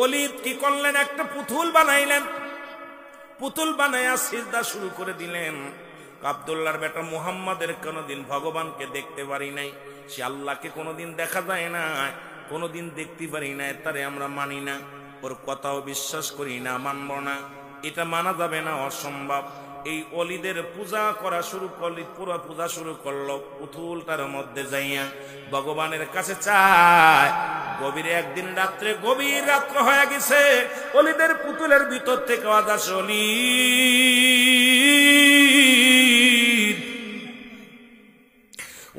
ওলিদ কি করলেন? একটা পুতুল বানাইলেন, পুতুল বানাইয়া সিজদা শুরু করে দিলেন। আব্দুল্লাহর বেটা মুহাম্মাদের কোনোদিন ভগবানকে দেখতে পারি নাই, সে আল্লাহকে কোনোদিন দেখা যায় না, কোনোদিন দেখতে পারি না, তারে আমরা মানি না, ওর কথাও বিশ্বাস করি না, মানব না, এটা মানা যাবে না, অসম্ভব। এই অলিদের পূজা করা শুরু করলি, পুরো পূজা শুরু করলো পুতুলটার মধ্যে যাইয়া ভগবানের কাছে চায়। গভীরে একদিন রাত্রে, গভীর রাত্র হয়ে গেছে, অলিদের পুতুলের ভিতর থেকে আওয়াজ আসে, অলিদ,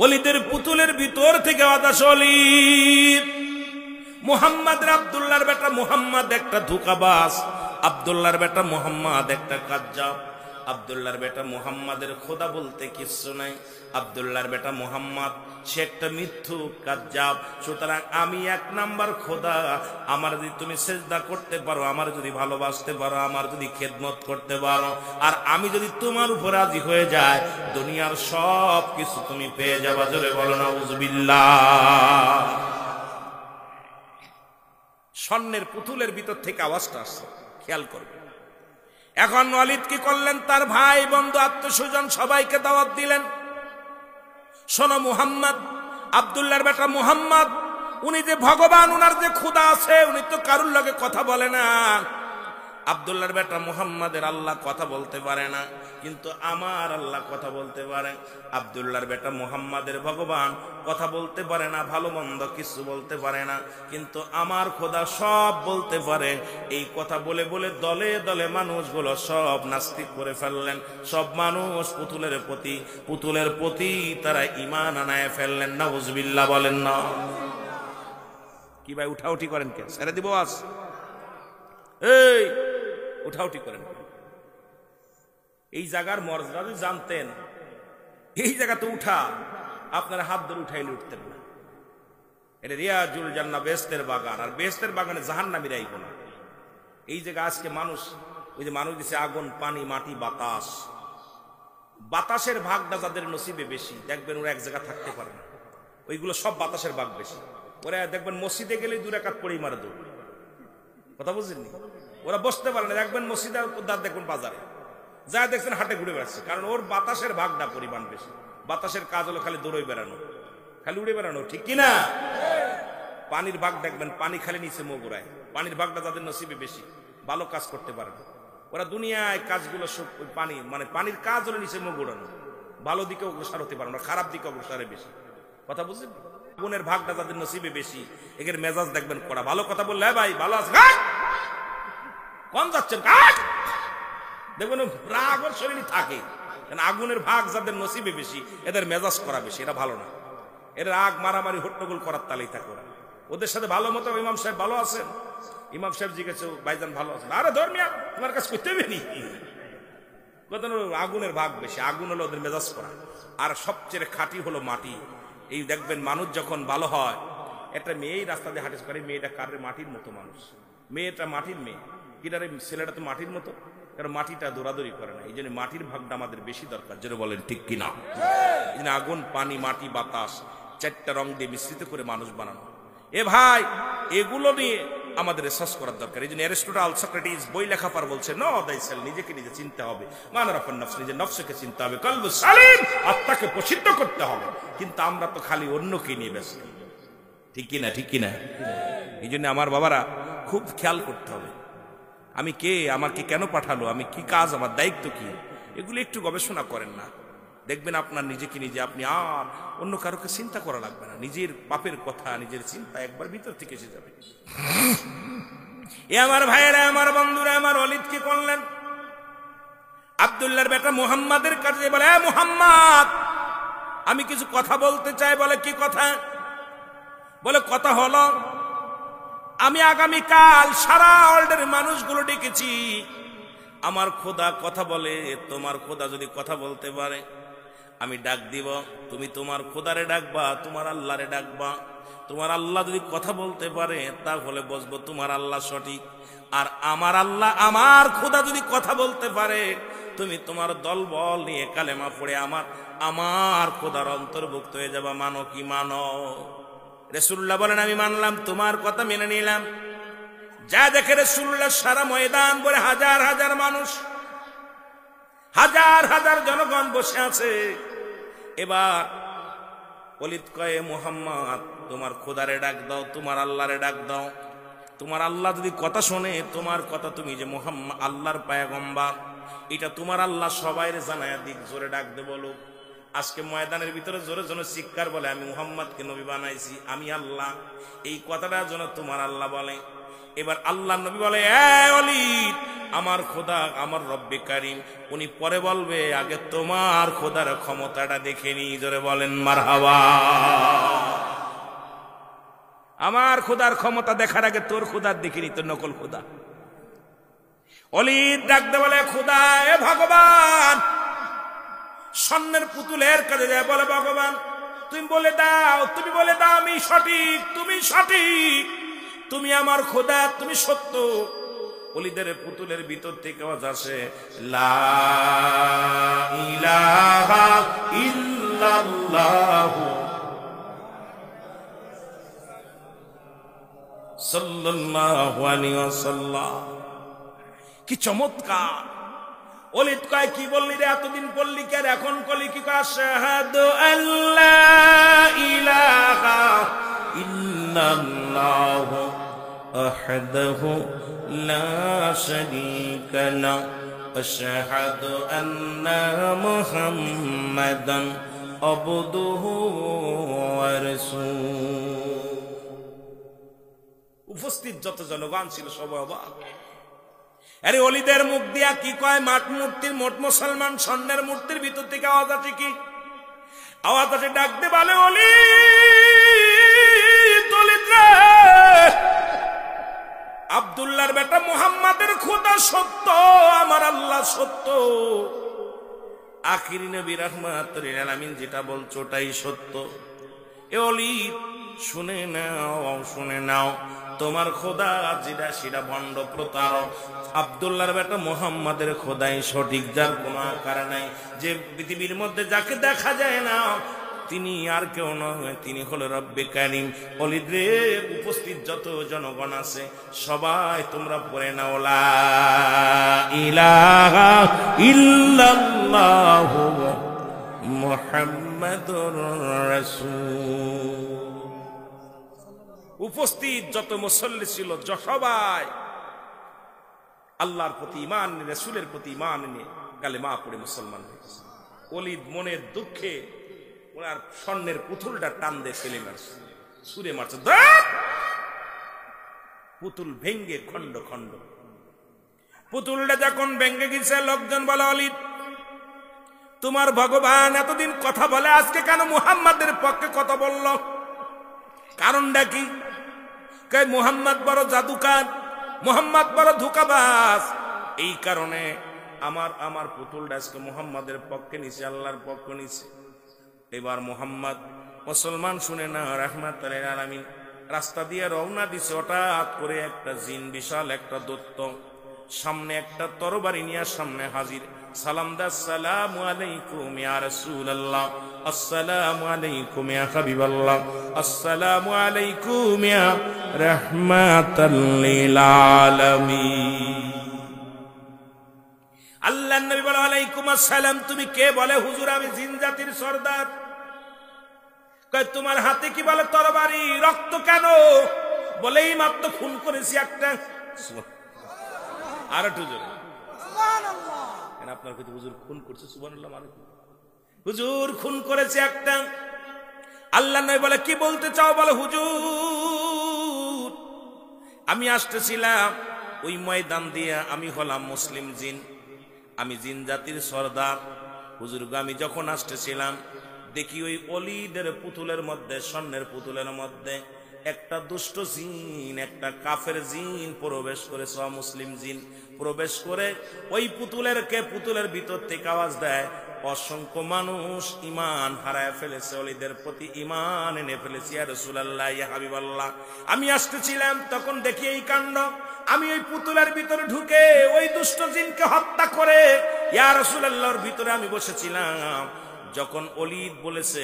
অলিদের পুতুলের ভিতর থেকে আওয়াজ আসে, অলিদ। মুহাম্মদ আব্দুল্লাহর বেটা মুহাম্মদ একটা ধোঁকাবাজ, আব্দুল্লাহর বেটা মুহাম্মদ একটা কাজ্জাব। আব্দুল্লাহর বেটা মুহাম্মাদের খোদা বলতে কিচ্ছু নাই, আব্দুল্লাহর বেটা মুহাম্মদ সে একটা মিথ্যুক কাজ্জাব। সুতরাং আমি এক নাম্বার খোদা, আমার যদি তুমি সেজদা করতে পারো, আমার যদি ভালোবাসতে পারো, আমার যদি খেদমত করতে পারো, আর আমি যদি তোমার উপর রাজি হয়ে যায়, দুনিয়ার সব কিছু তুমি পেয়ে যাবা। জোরে বলো নাউযুবিল্লাহ। স্বর্ণের পুতুলের ভিতর থেকে আওয়াজটা আসছে, খেয়াল করবে। এখন ওয়ালিদ কি করলেন? তার ভাই বন্ধু আত্মস্বজন সবাইকে দাওয়াত দিলেন, শোনো মুহাম্মদ, আব্দুল্লাহর বেটা মুহাম্মদ, উনি যে ভগবান, উনার যে খোদা আছে, উনি তো কারুর লগে কথা বলে না। আব্দুল্লাহর বেটা মুহাম্মাদের আল্লাহ কথা বলতে পারে না, কিন্তু আমার আল্লাহ কথা বলতে পারে। আব্দুল্লাহর বেটা মুহাম্মাদের ভগবান কথা বলতে পারে না, ভালো মন্দ কিছু বলতে পারে না, কিন্তু আমার খোদা সব বলতে পারে। এই কথা বলে বলে দলে দলে মানুষগুলো সব নাস্তিক করে ফেললেন। সব মানুষ পুতুলের প্রতি তারা ঈমান আনায় ফেললেন। নাউযুবিল্লাহ বলেন না। কি ভাই উঠাউঠি করেন কে? ছেড়ে দিব আজ? এই উঠাউঠি করেন। এই জায়গার মর্যাদা যদি জানতেন, এই জায়গাতে উঠা আপনারা হাত ধরে উঠাইলে উঠতেন না। এটা রিয়াজুল জান্নাহ, বেহেশতের বাগান, আর বেহেশতের বাগানে জাহান্নামীরা আইব না। এই জায়গা আজকে মানুষ, ওই যে মানুষ দিছে আগুন, পানি, মাটি, বাতাস, বাতাসের ভাগটা যাদের নসিবে বেশি, দেখবেন ওরা এক জায়গা থাকতে পারে না, ওইগুলো সব বাতাসের ভাগ বেশি। ওরা দেখবেন মসজিদে গেলে 2 রাকাত পড়েই মারে দৌড়। কথা বুঝলেন? ওরা বসতে পারে না, দেখবেন মসজিদে দেখবেন বাজারে যা দেখছেন হাটে ঘুরে বেড়াচ্ছে, কারণ ওর বাতাসের ভাগটা পরিমাণ বেশি। বাতাসের কাজ হলো খালি দৌড়ে বেড়ানো, খালি উড়ে বেড়ানো, ঠিক কিনা? পানির ভাগ দেখবেন, পানি খালি নিচে মোগরায়, পানির ভাগটা যাদের নসিবে বেশি, ভালো কাজ করতে পারে না। ওরা দুনিয়ায় কাজগুলো সব পানি, মানে পানির কাজ হলো নিচে মোগড়ানো, ভালো দিকে অগ্রসর হতে পারে না, খারাপ দিকে অগ্রসরে বেশি। কথা বুঝলেন? আগুনের ভাগটা যাদের নসিবে বেশি, এদের মেজাজ দেখবেন করা। ভালো কথা বললে, হ্যাঁ ভাই ভালো আছে, কম যাচ্ছেন, দেখবেন রাগ ওর শরীরে থাকে। আগুনের ভাগ যাদের নসিবে বেশি, এদের মেজাজ করা বেশি, এটা ভালো না। এর রাগ, মারামারি, হট্টগোল করার তালেই থাকে ওরা। ওদের সাথে ভালো মতো ইমাম সাহেব ভালো আছেন, ইমাম সাহেব জিজ্ঞেস ভাইজান ভালো আছেন, আরে ধর্মিয়া তোমার কাছে করতে হবে নি। আগুনের ভাগ বেশি, আগুন হলো ওদের মেজাজ করা। আর সবচেয়ে খাঁটি হলো মাটি। এই দেখবেন মানুষ যখন ভালো হয়, একটা মেয়েই রাস্তা দিয়ে হাঁটে করে, মেয়েটা কারের মাটির মতো মানুষ, মেয়েটা মাটির মেয়ে, কিনারে ছেলেটা তো মাটির মতো, কারণ মাটিটা দৌড়াদৌড়ি করে না। এই জন্য মাটির ভাগটা আমাদের বেশি দরকার, যেটা বলেন ঠিক কিনা? এই জন্য আগুন, পানি, মাটি, বাতাস 4টা রং দিয়ে মিশ্রিত করে মানুষ বানানো। এ ভাই, এগুলো নিয়ে আমাদের রিসার্চ করার দরকার। এই জন্য অ্যারিস্টটল, সক্রেটিস বই লেখা পার বলছে, নো দাইসেল, নিজেকে নিজে চিনতে হবে, মানারাফান নফস, নিজের নফসকে চিনতে হবে, কলবু সালিম, আত্মাকে প্রসিদ্ধ করতে হবে। কিন্তু আমরা তো খালি অন্যকে নিয়ে ব্যস্ত, ঠিক কিনা? ঠিক কিনা? এই জন্য আমার বাবারা খুব খেয়াল করতে হবে, আমি কে, আমাকে কেন পাঠালো, আমি কি কাজ, আমার দায়িত্ব কি, এগুলো একটু গবেষণা করেন না, দেখবেন আপনার নিজেকে নিজে, আপনি আর অন্য কারোকে চিন্তা করা লাগবে না। নিজের বাপের কথা, নিজের চিন্তা একবার ভিতর থেকে এসে যাবে। এ আমার ভাইয়েরা, আমার বন্ধুরা, আমার ওয়ালিদ কি করলেন? আব্দুল্লাহর বেটা মুহাম্মাদের কাছে বলে, এ মুহাম্মদ, আমি কিছু কথা বলতে চাই। বলে, কি কথা? বলে, কথা হলো, আমি আগামীকাল সারা ওয়ার্ল্ডের মানুষগুলো ডেকেছি, আমার খোদা কথা বলে, তোমার খোদা যদি কথা বলতে পারে আমি ডাক দিব, তুমি তোমার খোদারে ডাকবা, তোমার আল্লাহরে ডাকবা। তোমার আল্লাহ যদি কথা বলতে পারে তাহলে বুঝবো তোমার আল্লাহ সঠিক, আর আমার আল্লাহ, আমার খোদা যদি কথা বলতে পারে, তুমি তোমার দলবল নিয়ে কালেমা পড়ে আমার খোদার অন্তর্ভুক্ত হয়ে যাবা। মানো কি মানো? রাসূলুল্লাহ বলেন, আমি মানলাম, তোমার কথা মেনে নিলাম। যা দেখে রাসূলুল্লাহ সারা ময়দান ভরে হাজার হাজার মানুষ, হাজার হাজার জনগণ বসে আছে। এবার ওলীদ কয়ে, মুহাম্মদ তোমার খোদারে ডাক দাও, তোমার আল্লাহরে ডাক দাও। তোমার আল্লাহ যদি কথা শোনে, তোমার কথা, তুমি যে মুহাম্মদ আল্লাহর পয়গম্বর, এটা তোমার আল্লাহ সবাইরে জানায়া দিক, জোরে ডাক দে বলো। আজকে ময়দানের ভিতরে জোরে জোরে চিৎকার বলে, আমি মুহাম্মদকে নবী বানাইছি, আমি আল্লাহ, এই কথাটা যেন তোমার আল্লাহ বলে। এবার আল্লাহ নবী বলে, এ ওলীদ, আমার খোদা, আমার রব্বে কারিম, উনি পরে বলবে, আগে তোমার খোদার ক্ষমতাটা দেখে নি। জোরে বলেন মারহাবা। আমার খোদার ক্ষমতা দেখার আগে তোর খোদার দেখিনি, তোর নকল খোদা। ওলীদ ডাকতে বলে, খোদা, এ ভগবান, স্বর্ণের পুতুলের কাছে যায়, বলে, ভগবান তুমি বলে দাও, তুমি বলে দাও আমি সঠিক, তুমি সঠিক, তুমি আমার খোদা, তুমি সত্য। ওলীদের পুতুলের ভিতর থেকে আওয়াজ আসে, লা ইলাহা ইল্লাল্লাহ সাল্লাল্লাহু আলাইহি ওয়াসাল্লাম। কি চমৎকার! ওলীদ কয়, কি বললি রে, এতদিন বললি কে, এখন কলি কি? আশহাদু আল্লা ইলাহা ইল্লাল্লাহ ওয়াহদাহু লা শারীকা লাহু আশহাদু আন্না মুহাম্মাদান আবদুহু ওয়া রাসূলুহু। উপস্থিত যত জনগণ ছিল সবাই অবাক। আরে ওলীদের মুখ দিয়া কি কয়? মাঠ মূর্তির, মোট মুসলমান স্বর্ণের মূর্তির ভিতর থেকে আওয়াজ আছে, কি আওয়াজ আছে? ডাকতে বলে, ওলীদ, ওলীদ রে, আব্দুল্লাহর বেটা মুহাম্মাদের খোদা সত্য, আমার আল্লাহ সত্য, আখিরি নবী রাহমাতুল লিল আলামিন যেটা বলছো ওটাই সত্য। এ ওলীদ, শুনে নাও, শুনে নাও, তোমার খোদা যেটা সেটা ভণ্ড প্রতারক। আব্দুল্লাহর বেটা মুহাম্মাদের খোদাই সঠিক, যার কোনো আকার নাই, যে পৃথিবীর মধ্যে যাকে দেখা যায় না তিনি আর কেউ নয়, তিনি হলো রব্বে কারিম। ওলীদ রে, উপস্থিত যত জনগণ আছে সবাই তোমরা পড়ে নাও, লা ইলাহা ইল্লাল্লাহু মুহাম্মাদুর রাসূল। উপস্থিত যত মুসল্লি ছিল সবাই আল্লাহর প্রতি ঈমান, রাসূলের প্রতি ঈমান নিয়ে কালেমা পড়ে মুসলমান হয়েছে। ওলীদ মনের দুঃখে ওনার স্বর্ণের পুতুলটা টান দিয়ে ফেলে মারছে, ছুঁড়ে মারছে, পুতুল ভেঙ্গে খন্ড খন্ড। পুতুলটা যখন ভেঙ্গে গেছে, লোকজন বলে, ওলীদ, তোমার ভগবান এতদিন কথা বলে, আজকে কেন মুহাম্মাদের পক্ষে কথা বলল? কারণটা কি? মুহাম্মদ বড় জাদুকার, মুহাম্মদ বড় ধোঁকাবাজ, এই কারণে আমার পুতুলটা আজকে মুহাম্মাদের পক্ষে নিছে, আল্লাহর পক্ষে নিছে। এবার মুহাম্মদ মুসলমান শুনে না, রাহমাতুল লিল আলামিন রাস্তা দিয়ে রওনা দিছে। হঠাৎ করে একটা জিন, বিশাল একটা দৈত্য, সামনে একটা তরবারি নিয়ে সামনে হাজির। সালাম দা, আসসালামু আলাইকুম ইয়া রাসূলুল্লাহ, আসসালামু আলাইকুম ইয়া হাবিবাল্লাহ, আসসালামু আলাইকুম ইয়া রাহমাতাল লিল আলামিন। আল্লাহর নবী বলে, ওয়ালাইকুম আসসালাম, তুমি কে? বলে, হুজুর আমি জিন জাতির সর্দার। কয়, তোমার হাতে কি? বলে, তরবারি। রক্ত কেন? বলে, এই মাত্র খুন করেছি একটা। আর একটু জোরে সুবহানাল্লাহ। আপনার কাছে হুজুর খুন করছে, সুবহানাল্লাহ মানে হুজুর খুন করেছে একটা। আল্লাহর নবী বলে, কি বলতে চাও? বলে, হুজুর আমি আসতেছিলাম ওই ময়দান দিয়ে, আমি হলাম মুসলিম জিন, আমি জিন জাতির সর্দার। হুজুর আমি যখন আসতেছিলাম দেখি ওই ওলীদের পুতুলের মধ্যে, স্বর্ণের পুতুলের মধ্যে একটা দুষ্ট জিন, একটা কাফের জিন প্রবেশ করেছে, মুসলিম জিন প্রবেশ করে ওই পুতুলের ভিতর থেকে আওয়াজ দেয়, অসংখ্য মানুষ ঈমান হারায় ফেলেছে, ওলীদের প্রতি ঈমান এনে ফেলেছে, ইয়া রাসূলুল্লাহ, ইয়া হাবিবাল্লাহ। আমি আসতেছিলাম তখন দেখি এই কাণ্ড। আমি ওই পুতুলের ভিতরে ঢুকে ওই দুষ্ট জিনকে হত্যা করে ইয়া রাসূলুল্লাহর ভিতরে আমি বসেছিলাম। যখন ওলীদ বলেছে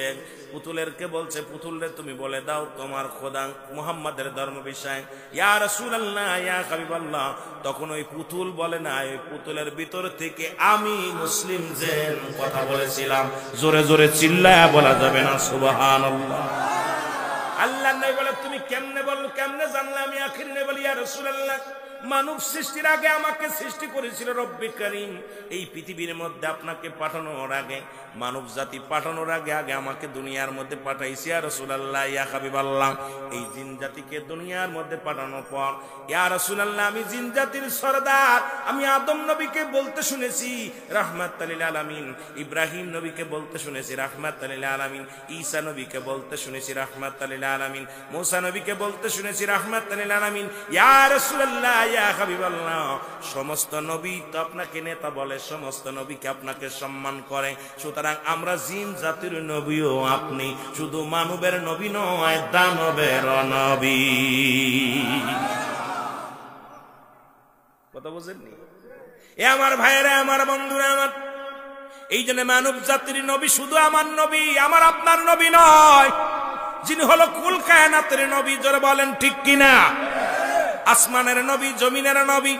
পুতুলেরকে বলছে, পুতুলরে তুমি বলে দাও তোমার খোদা মুহাম্মাদের ধর্ম বিষয়, ইয়া রাসূলুল্লাহ ইয়া হাবিবাল্লাহ, তখন ওই পুতুল বলে না, ওই পুতুলের ভিতর থেকে আমি মুসলিম জেন কথা বলেছিলাম। জোরে জোরে চিল্লায়া বলা যাবে না সুবহানাল্লাহ। আল্লাহ নবী বলে তুমি কেমনে বললো, কেমনে জানলে আমি আখির নবী? বলি ইয়া রাসূলুল্লাহ, মানব সৃষ্টির আগে আমাকে সৃষ্টি করেছিল রব্বি করিম। এই পৃথিবীর মধ্যে আপনাকে পাঠানোর আগে, মানব জাতি পাঠানোর আগে আগে আমাকে দুনিয়ার মধ্যে পাঠাইছি ইয়া রাসূলুল্লাহ ইয়া হাবিবাল্লাহ। এই জিন জাতিকে দুনিয়ার মধ্যে পাঠানোর পর ইয়া রাসূলুল্লাহ আমি জিন জাতির সরদার, আমি আদম নবীকে বলতে শুনেছি রাহমাতাল লিল আলামিন, ইব্রাহিম নবীকে বলতে শুনেছি রাহমাতাল লিল আলামিন, ঈসা নবীকে বলতে শুনেছি রাহমাতাল লিল আলামিন, মুসা নবীকে বলতে শুনেছি রাহমাতাল লিল আলামিন। ইয়া রাসূলুল্লাহ ইয়া হাবিবাল্লাহ, সমস্ত নবী তো আপনাকে নেতা বলে, সমস্ত নবীকে আপনাকে সম্মান করে, সুতরাং আমরা জিন জাতির নবীও আপনি, শুধু মানবের নবী নয় দানবের নবী। কথা বুঝেননি? এ আমার ভাইয়েরা, আমার বন্ধুরা, আমার এই জন্য মানব জাতির নবী শুধু আমার নবী, আমার আপনার নবী নয়, যিনি হলো কুল কায়নাতের নবী। জোরে বলেন ঠিক কিনা? আসমানের নবী, জমিনের নবী,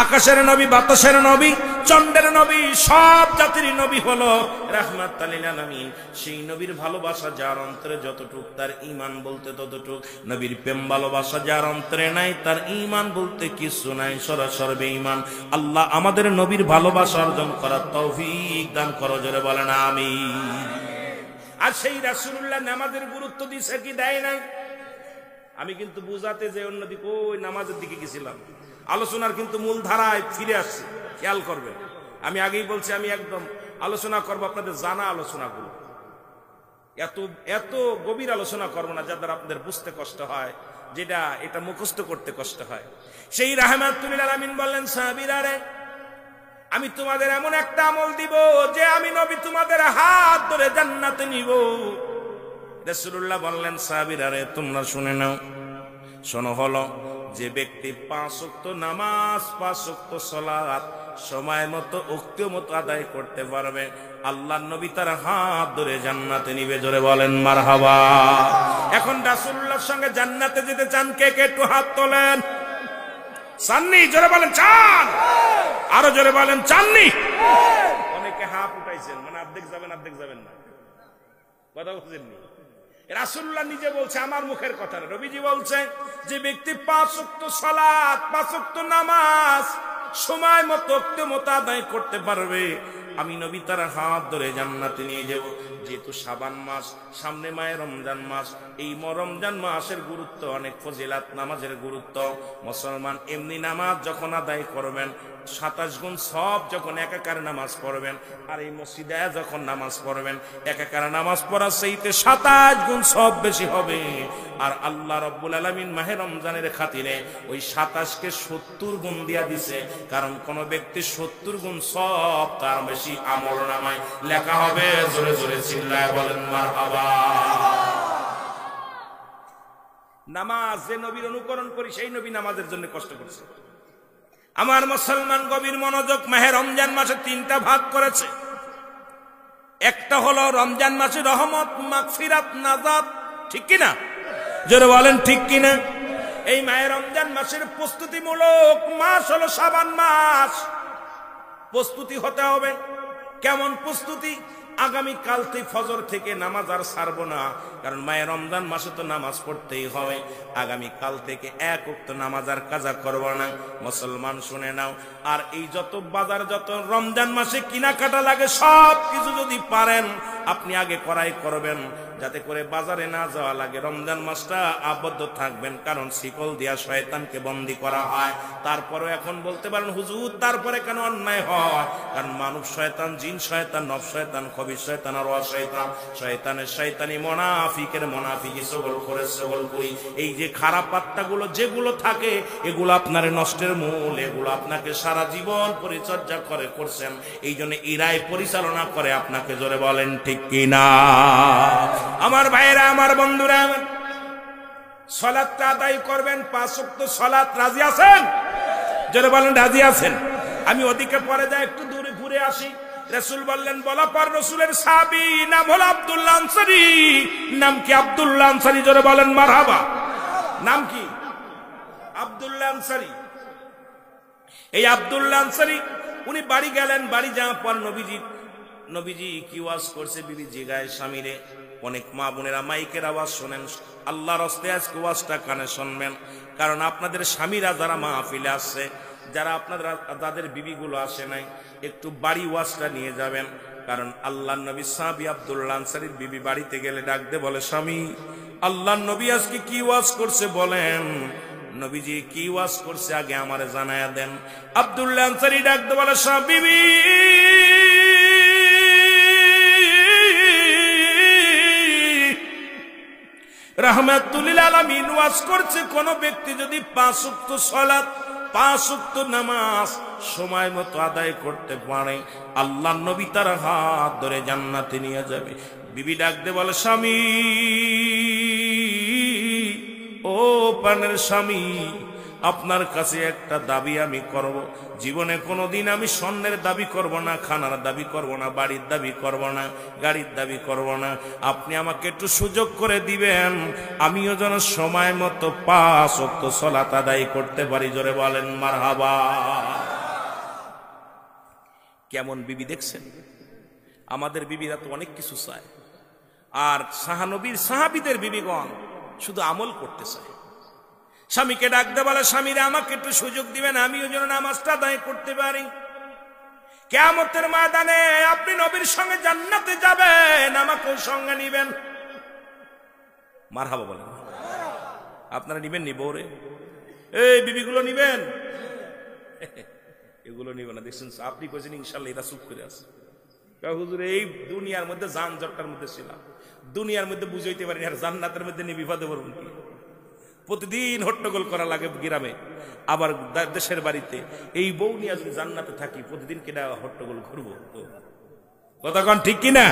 আকাশের নবী, বাতাসের নবী, চন্দ্রের নবী, সব জাতির নবী হলো রাহমাতাল লিল আলামিন। সেই নবীর ভালোবাসা যার অন্তরে যতটুক, তার ঈমান বলতে ততটুক। নবীর প্রেম ভালোবাসা যার অন্তরে নাই, তার ঈমান বলতে কিছু নাই, সরাসরি বেঈমান। আল্লাহ আমাদের নবীর ভালোবাসা অর্জন করার তৌফিক দান করো, জোরে বলেন আমিন। আর সেই রাসূলুল্লাহ নামাজের গুরুত্ব দিছে কি দেয় নাই? আমি কিন্তু বুঝাতে যে অন্যদিকে ওই নামাজের দিকে গেছিলাম, আলোচনার কিন্তু মূল ধারায় ফিরে আসছে, খেয়াল করবে। আমি আগেই বলছি আমি একদম আলোচনা করবো আপনাদের জানা আলোচনাগুলো, এত এত গভীর আলোচনা করবো না যাদের আপনাদের বুঝতে কষ্ট হয়, যেটা এটা মুখস্থ করতে কষ্ট হয়। সেই রাহমাতুল লিল আলামিন বললেন, সাহাবীরা রে, আমি তোমাদের এমন একটা আমল দিব যে আমি নবী তোমাদের হাত ধরে জান্নাতে নিব। রাসূলুল্লাহ বললেন, সাহাবীরা রে তোমরা শুনে নাও, শোনো, হলো যে ব্যক্তি 5 ওয়াক্ত নামাজ, 5 ওয়াক্ত সালাত সময় মতো ওক্ত মতো আদায় করতে পারবে, আল্লাহর নবী তার হাত ধরে জান্নাতে নিবে। জোরে বলেন মারহাবা। এখন রাসূলুল্লাহর সঙ্গে জান্নাতে যেতে চান কে কে? একটু হাত তোলেন। চাননি? জোরে বলেন চান। আরো জোরে বলেন চাননি। অনেকে হাত উঠাইছেন, মানে অর্ধেক যাবেন অর্ধেক যাবেন না। কথা বুঝেননি? রাসূলুল্লাহ নিজে বলছে, আমার মুখের কথা না, নবীজি বলছে যে ব্যক্তি 5 ওয়াক্ত সালাত, 5 ওয়াক্ত নামাজ সময় মতো ওক্ত মতো আদায় করতে পারবে, আমি নবী তার হাত ধরে জান্নাতে নিয়ে যাব। যেহেতু শাবান মাস, সামনে মায়ের রমজান মাস, এই রমজান মাসের গুরুত্ব অনেক, ফজিলাত নামাজের গুরুত্ব। মুসলমান এমনি নামাজ যখন আদায় করবেন 27 গুণ সব, যখন একাকার নামাজ পড়বেন, আর এই মসজিদে যখন নামাজ পড়বেন একাকার নামাজ পড়ার চাইতে 27 গুণ সব বেশি হবে। আর আল্লাহ রাব্বুল আলামিন মাহে রমজানের খাতিরে ওই 27 কে 70 গুণ দিয়া দিছে, কারণ কোন ব্যক্তি 70 গুণ সব তার বেশি আমল নামায় লেখা হবে। জোরে জোরে চিল্লায় বলেন মারহাবা। নামাজ যে নবীর অনুকরণ করি, সেই নবী নামাজের জন্য কষ্ট করেছে। আমার মুসলমান গভীর মনোযোগ, মাহে রমজান মাসে 3টা ভাগ করেছে। একটা হলো রমজান মাসে রহমত, মাগফিরাত, নাজাত, ঠিক কিনা? জোরে বলেন ঠিক কিনা? এই মাহে রমজান মাসের প্রস্তুতিমূলক মাস হলো শাবান মাস। প্রস্তুতি হতে হবে। কেমন প্রস্তুতি? আগামী কাল থেকে ফজর থেকে নামাজ আর ছাড়বো না, কারণ মায়ের রমজান মাসে তো নামাজ পড়তেই হবে। আগামী কাল থেকে 1 ওয়াক্ত নামাজ আর কাজা করবো না। মুসলমান শুনে নাও, আর এই যত বাজার, যত রমজান মাসে কেনাকাটা লাগে, সব কিছু যদি পারেন আপনি আগে করাই করবেন, যাতে করে বাজারে না যাওয়া লাগে। রমজান মাসটা আবদ্ধ থাকবেন, কারণ শিকল দিয়া শয়তানকে বন্দী করা হয়। তারপরে এখন বলতে পারেন হুজুর তারপরে কেন অন্যায় হয়? কারণ মানব শয়তান, জিন শয়তান, নফ শয়তান, খবিস শয়তান, আর শয়তান, শয়তানের শয়তানি, মুনাফিকের মুনাফিকি, সগল করে সগল করি। এই যে খারাপ আত্মাগুলো যেগুলো থাকে, এগুলো আপনার নষ্টের মূল, এগুলো আপনাকে সারা জীবন পরিচর্যা করে করছেন, এই জন্য এরাই পরিচালনা করে আপনাকে। জোরে বলেন ঠিক কিনা? আমার ভাইয়েরা, আমার বন্ধুরা, সালাতটা আদায় করবেন, 5 ওয়াক্ত সালাত। রাজি আছেন? জোরে বলেন রাজি আছেন? আমি ওদিকে পরে যাই, একটু দূরে ঘুরে আসি। রাসূল বললেন বলা পর রাসূলের সাহাবী নাম হলো আব্দুল্লাহ আনসারী। নাম কি? আব্দুল্লাহ আনসারী। জোরে বলেন মারহাবা। নাম কি? আব্দুল্লাহ আনসারী। এই আব্দুল্লাহ আনসারী উনি বাড়ি গেলেন। বাড়ি যাওয়ার পর নবীজি কি ওয়াজ করছে বিবি জিগায় স্বামীরে। অনেক মা বোনেরা মাইকের আওয়াজ শোনেন, আল্লাহর রাস্তায় আজকে ওয়াজটা কানে শুনবেন। কারণ আপনাদের স্বামীরা যারা মাহফিলে আসছে, যারা আপনাদের যাদের বিবিগুলো আসে নাই, একটু বাড়ি ওয়াজটা নিয়ে যাবেন। কারণ আল্লাহর নবী সাহাবী আব্দুল্লাহ আনসারীর বিবি বাড়িতে গেলে ডাকতে বলে, স্বামী আল্লাহর নবী আজকে কি ওয়াজ করছে বলেন। নবীজি কি ওয়াজ করছে আগে আমারে জানায়া দেন। আব্দুল্লাহ আনসারী ডাকতে বলে, বিবি রাহমাতুল লিল আলামিন ওয়াজ করছে, কোন ব্যক্তি যদি 5 ওয়াক্ত সালাত 5 ওয়াক্ত নামাজ সময় মতো আদায় করতে পারে, আল্লাহর নবী তার হাত ধরে জান্নাতে নিয়ে যাবে। বিবি ডাকতে বলে, স্বামী ও প্রাণের স্বামী, আপনার কাছে একটা দাবি আমি করব। জীবনে কোনোদিন আমি স্বর্ণের দাবি করব না, খানার দাবি করব না, বাড়ির দাবি করব না, গাড়ির দাবি করব না। আপনি আমাকে একটু সুযোগ করে দিবেন, আমিও যেন সময় মতো 5 ওয়াক্ত সালাত আদায় করতে পারি। জোরে বলেন মারহাবা। কেমন বিবি দেখছেন? আমাদের বিবিরা তো অনেক কিছু চায়, আর সাহানবীর সাহাবীদের বিবিগণ শুধু আমল করতে চায়। স্বামীকে ডাকতে বলে, স্বামীরা আমাকে একটু সুযোগ দিবেন, আমিও যেন নামাজটা আদায় করতে পারি। কিয়ামতের ময়দানে আপনি নবীর সঙ্গে জান্নাতে যাবেন, আমাকেও সঙ্গে নিবেন। মারহাবা বলেন। আপনারা নিবেন নি বউরে? এই বিবিগুলো নিবেন? এগুলো নিবেন না। দেখছেন আপনি কইছেন ইনশাআল্লাহ এরা চুপ করে আছে। হুজুর এই দুনিয়ার মধ্যে যানজটটার মধ্যে ছিলাম, দুনিয়ার মধ্যে বুঝাইতে পারি আর জান্নাতের মধ্যে নিয়ে বিপদে পড়ব কি? প্রতিদিন হট্টগোল করা লাগে গ্রামে, আবার দেশের বাড়িতে। এই বউ নিয়ে যদি জান্নাতে থাকি, প্রতিদিন কেনা হট্টগোল করবো? কতক্ষণ ঠিক কিনা?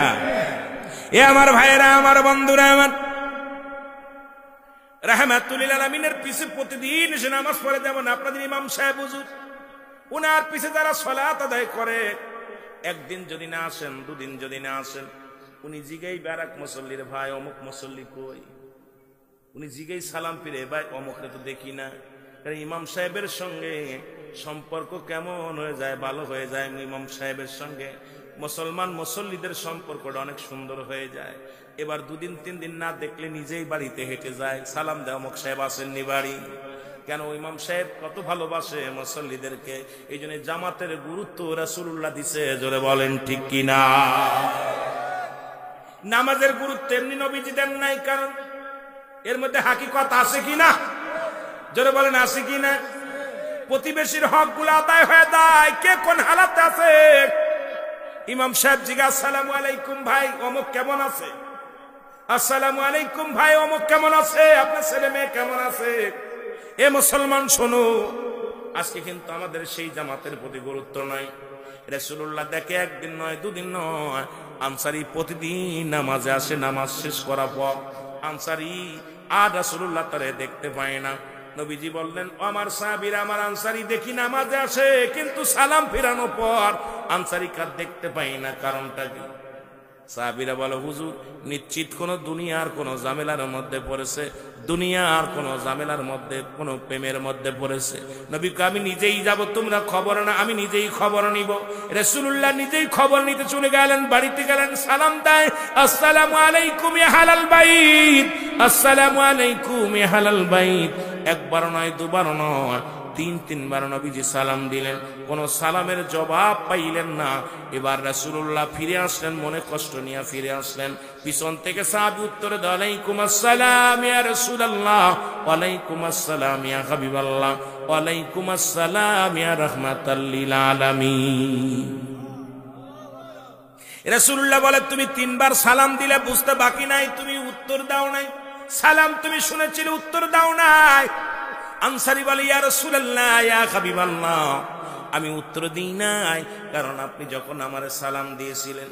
এ আমার ভাইয়েরা, আমার বন্ধুরা, আমার রাহমাতুল লিল আলামিনের পিছে প্রতিদিন এসে নামাজ পড়ে। যেমন আপনাদের ইমাম সাহেব হুজুর, উনার পিছে যারা সালাত আদায় করে, একদিন যদি না আসেন, দুদিন যদি না আসেন, উনি জিগাই বারাক মুসল্লির ভাই অমুক মুসল্লি কই? উনি জিগাই সালাম ফিরে, ভাই অমুকরে তো দেখি না। ইমাম সাহেবের সঙ্গে সম্পর্ক কেমন হয়ে যায়, ভালো হয়ে যায়। ইমাম সাহেবের সঙ্গে মুসলমান মুসল্লিদের সম্পর্কটা অনেক সুন্দর হয়ে যায়। এবার 2-3 দিন না দেখলে নিজেই বাড়িতে হেঁটে যায়, সালাম দেয়, অমুক সাহেব আসেননি বাড়ি। কেন? ইমাম সাহেব কত ভালোবাসে মুসল্লিদেরকে। এই জন্য জামাতের গুরুত্ব রাসূলুল্লাহ দিছে। জোরে বলেন ঠিক কিনা? নামাজের গুরুত্ব এমনি নবীজি দেন নাই, কারণ এর মধ্যে হাকিকত আছে কিনা? জোরে বলেন আছে কিনা? প্রতিবেশীর হক গুলো আদায় হয়ে যায়। কে কোন হালাতে আছে? ইমাম সাহেব জিজ্ঞাসা, আসসালামু আলাইকুম ভাই অমুক কেমন আছে? আসসালামু আলাইকুম ভাই অমুক কেমন আছে? আপনার ছেলে মেয়ে কেমন আছে? এ মুসলমান শোনো, আজকে কিন্তু আমাদের সেই জামাতের প্রতি গুরুত্ব নাই। রাসূলুল্লাহ দেখে একদিন নয়, দুদিন নয়, আনসারী প্রতিদিন নামাজে আসে। নামাজ শেষ করার পর আনসারী আর রাসূলুল্লাহ তারে দেখতে পায় না। নবীজি বললেন, আমার সাহাবীরা, আমার আনসারী দেখি নামাজে আসে, কিন্তু সালাম ফিরানোর পর আনসারী কার দেখতে পাই না, কারণটা কি? সাহাবীরা বলে, হুজুর নিশ্চিত কোন দুনিয়ার কোন ঝামেলার মধ্যে পড়েছে, দুনিয়ার কোন ঝামেলার মধ্যে, কোন প্রেমের মধ্যে পড়েছে। নবী কয়, আমি নিজেই যাব, তোমরা খবর না, আমি নিজেই খবর নিব। রাসূলুল্লাহ নিজেই খবর নিতে চলে গেলেন, বাড়িতে গেলেন, সালাম দেয়, আসসালামু আলাইকুম ইয়া আহলাল বাইত, আসসালামু আলাইকুম ইয়া আহলাল বাইত। একবার নয়, দুবার নয়, 3 বার নবীজি সালাম দিলেন, কোন সালামের জবাব পাইলেন না। এবার রাসূলুল্লাহ ফিরে আসলেন, মনে কষ্ট নিয়ে ফিরে আসলেন। পিছন থেকে সাহাবী উত্তরে দেয়, ওয়ালাইকুম আসসালাম ইয়া রাসূলুল্লাহ, ওয়ালাইকুম আসসালাম ইয়া হাবিবাল্লাহ, ওয়ালাইকুম আসসালাম ইয়া রাহমাতাল লিল আলামিন। রাসূলুল্লাহ বলে, তুমি 3 বার সালাম দিলে, বুঝতে বাকি নাই, তুমি উত্তর দাও নাই। সালাম তুমি শুনেছিলে, উত্তর দাও নাই। আনসারী বলে, ইয়া রাসূলুল্লাহ ইয়া হাবিবাল্লাহ, আমি উত্তর দিই নাই, কারণ আপনি যখন আমারে সালাম দিয়েছিলেন,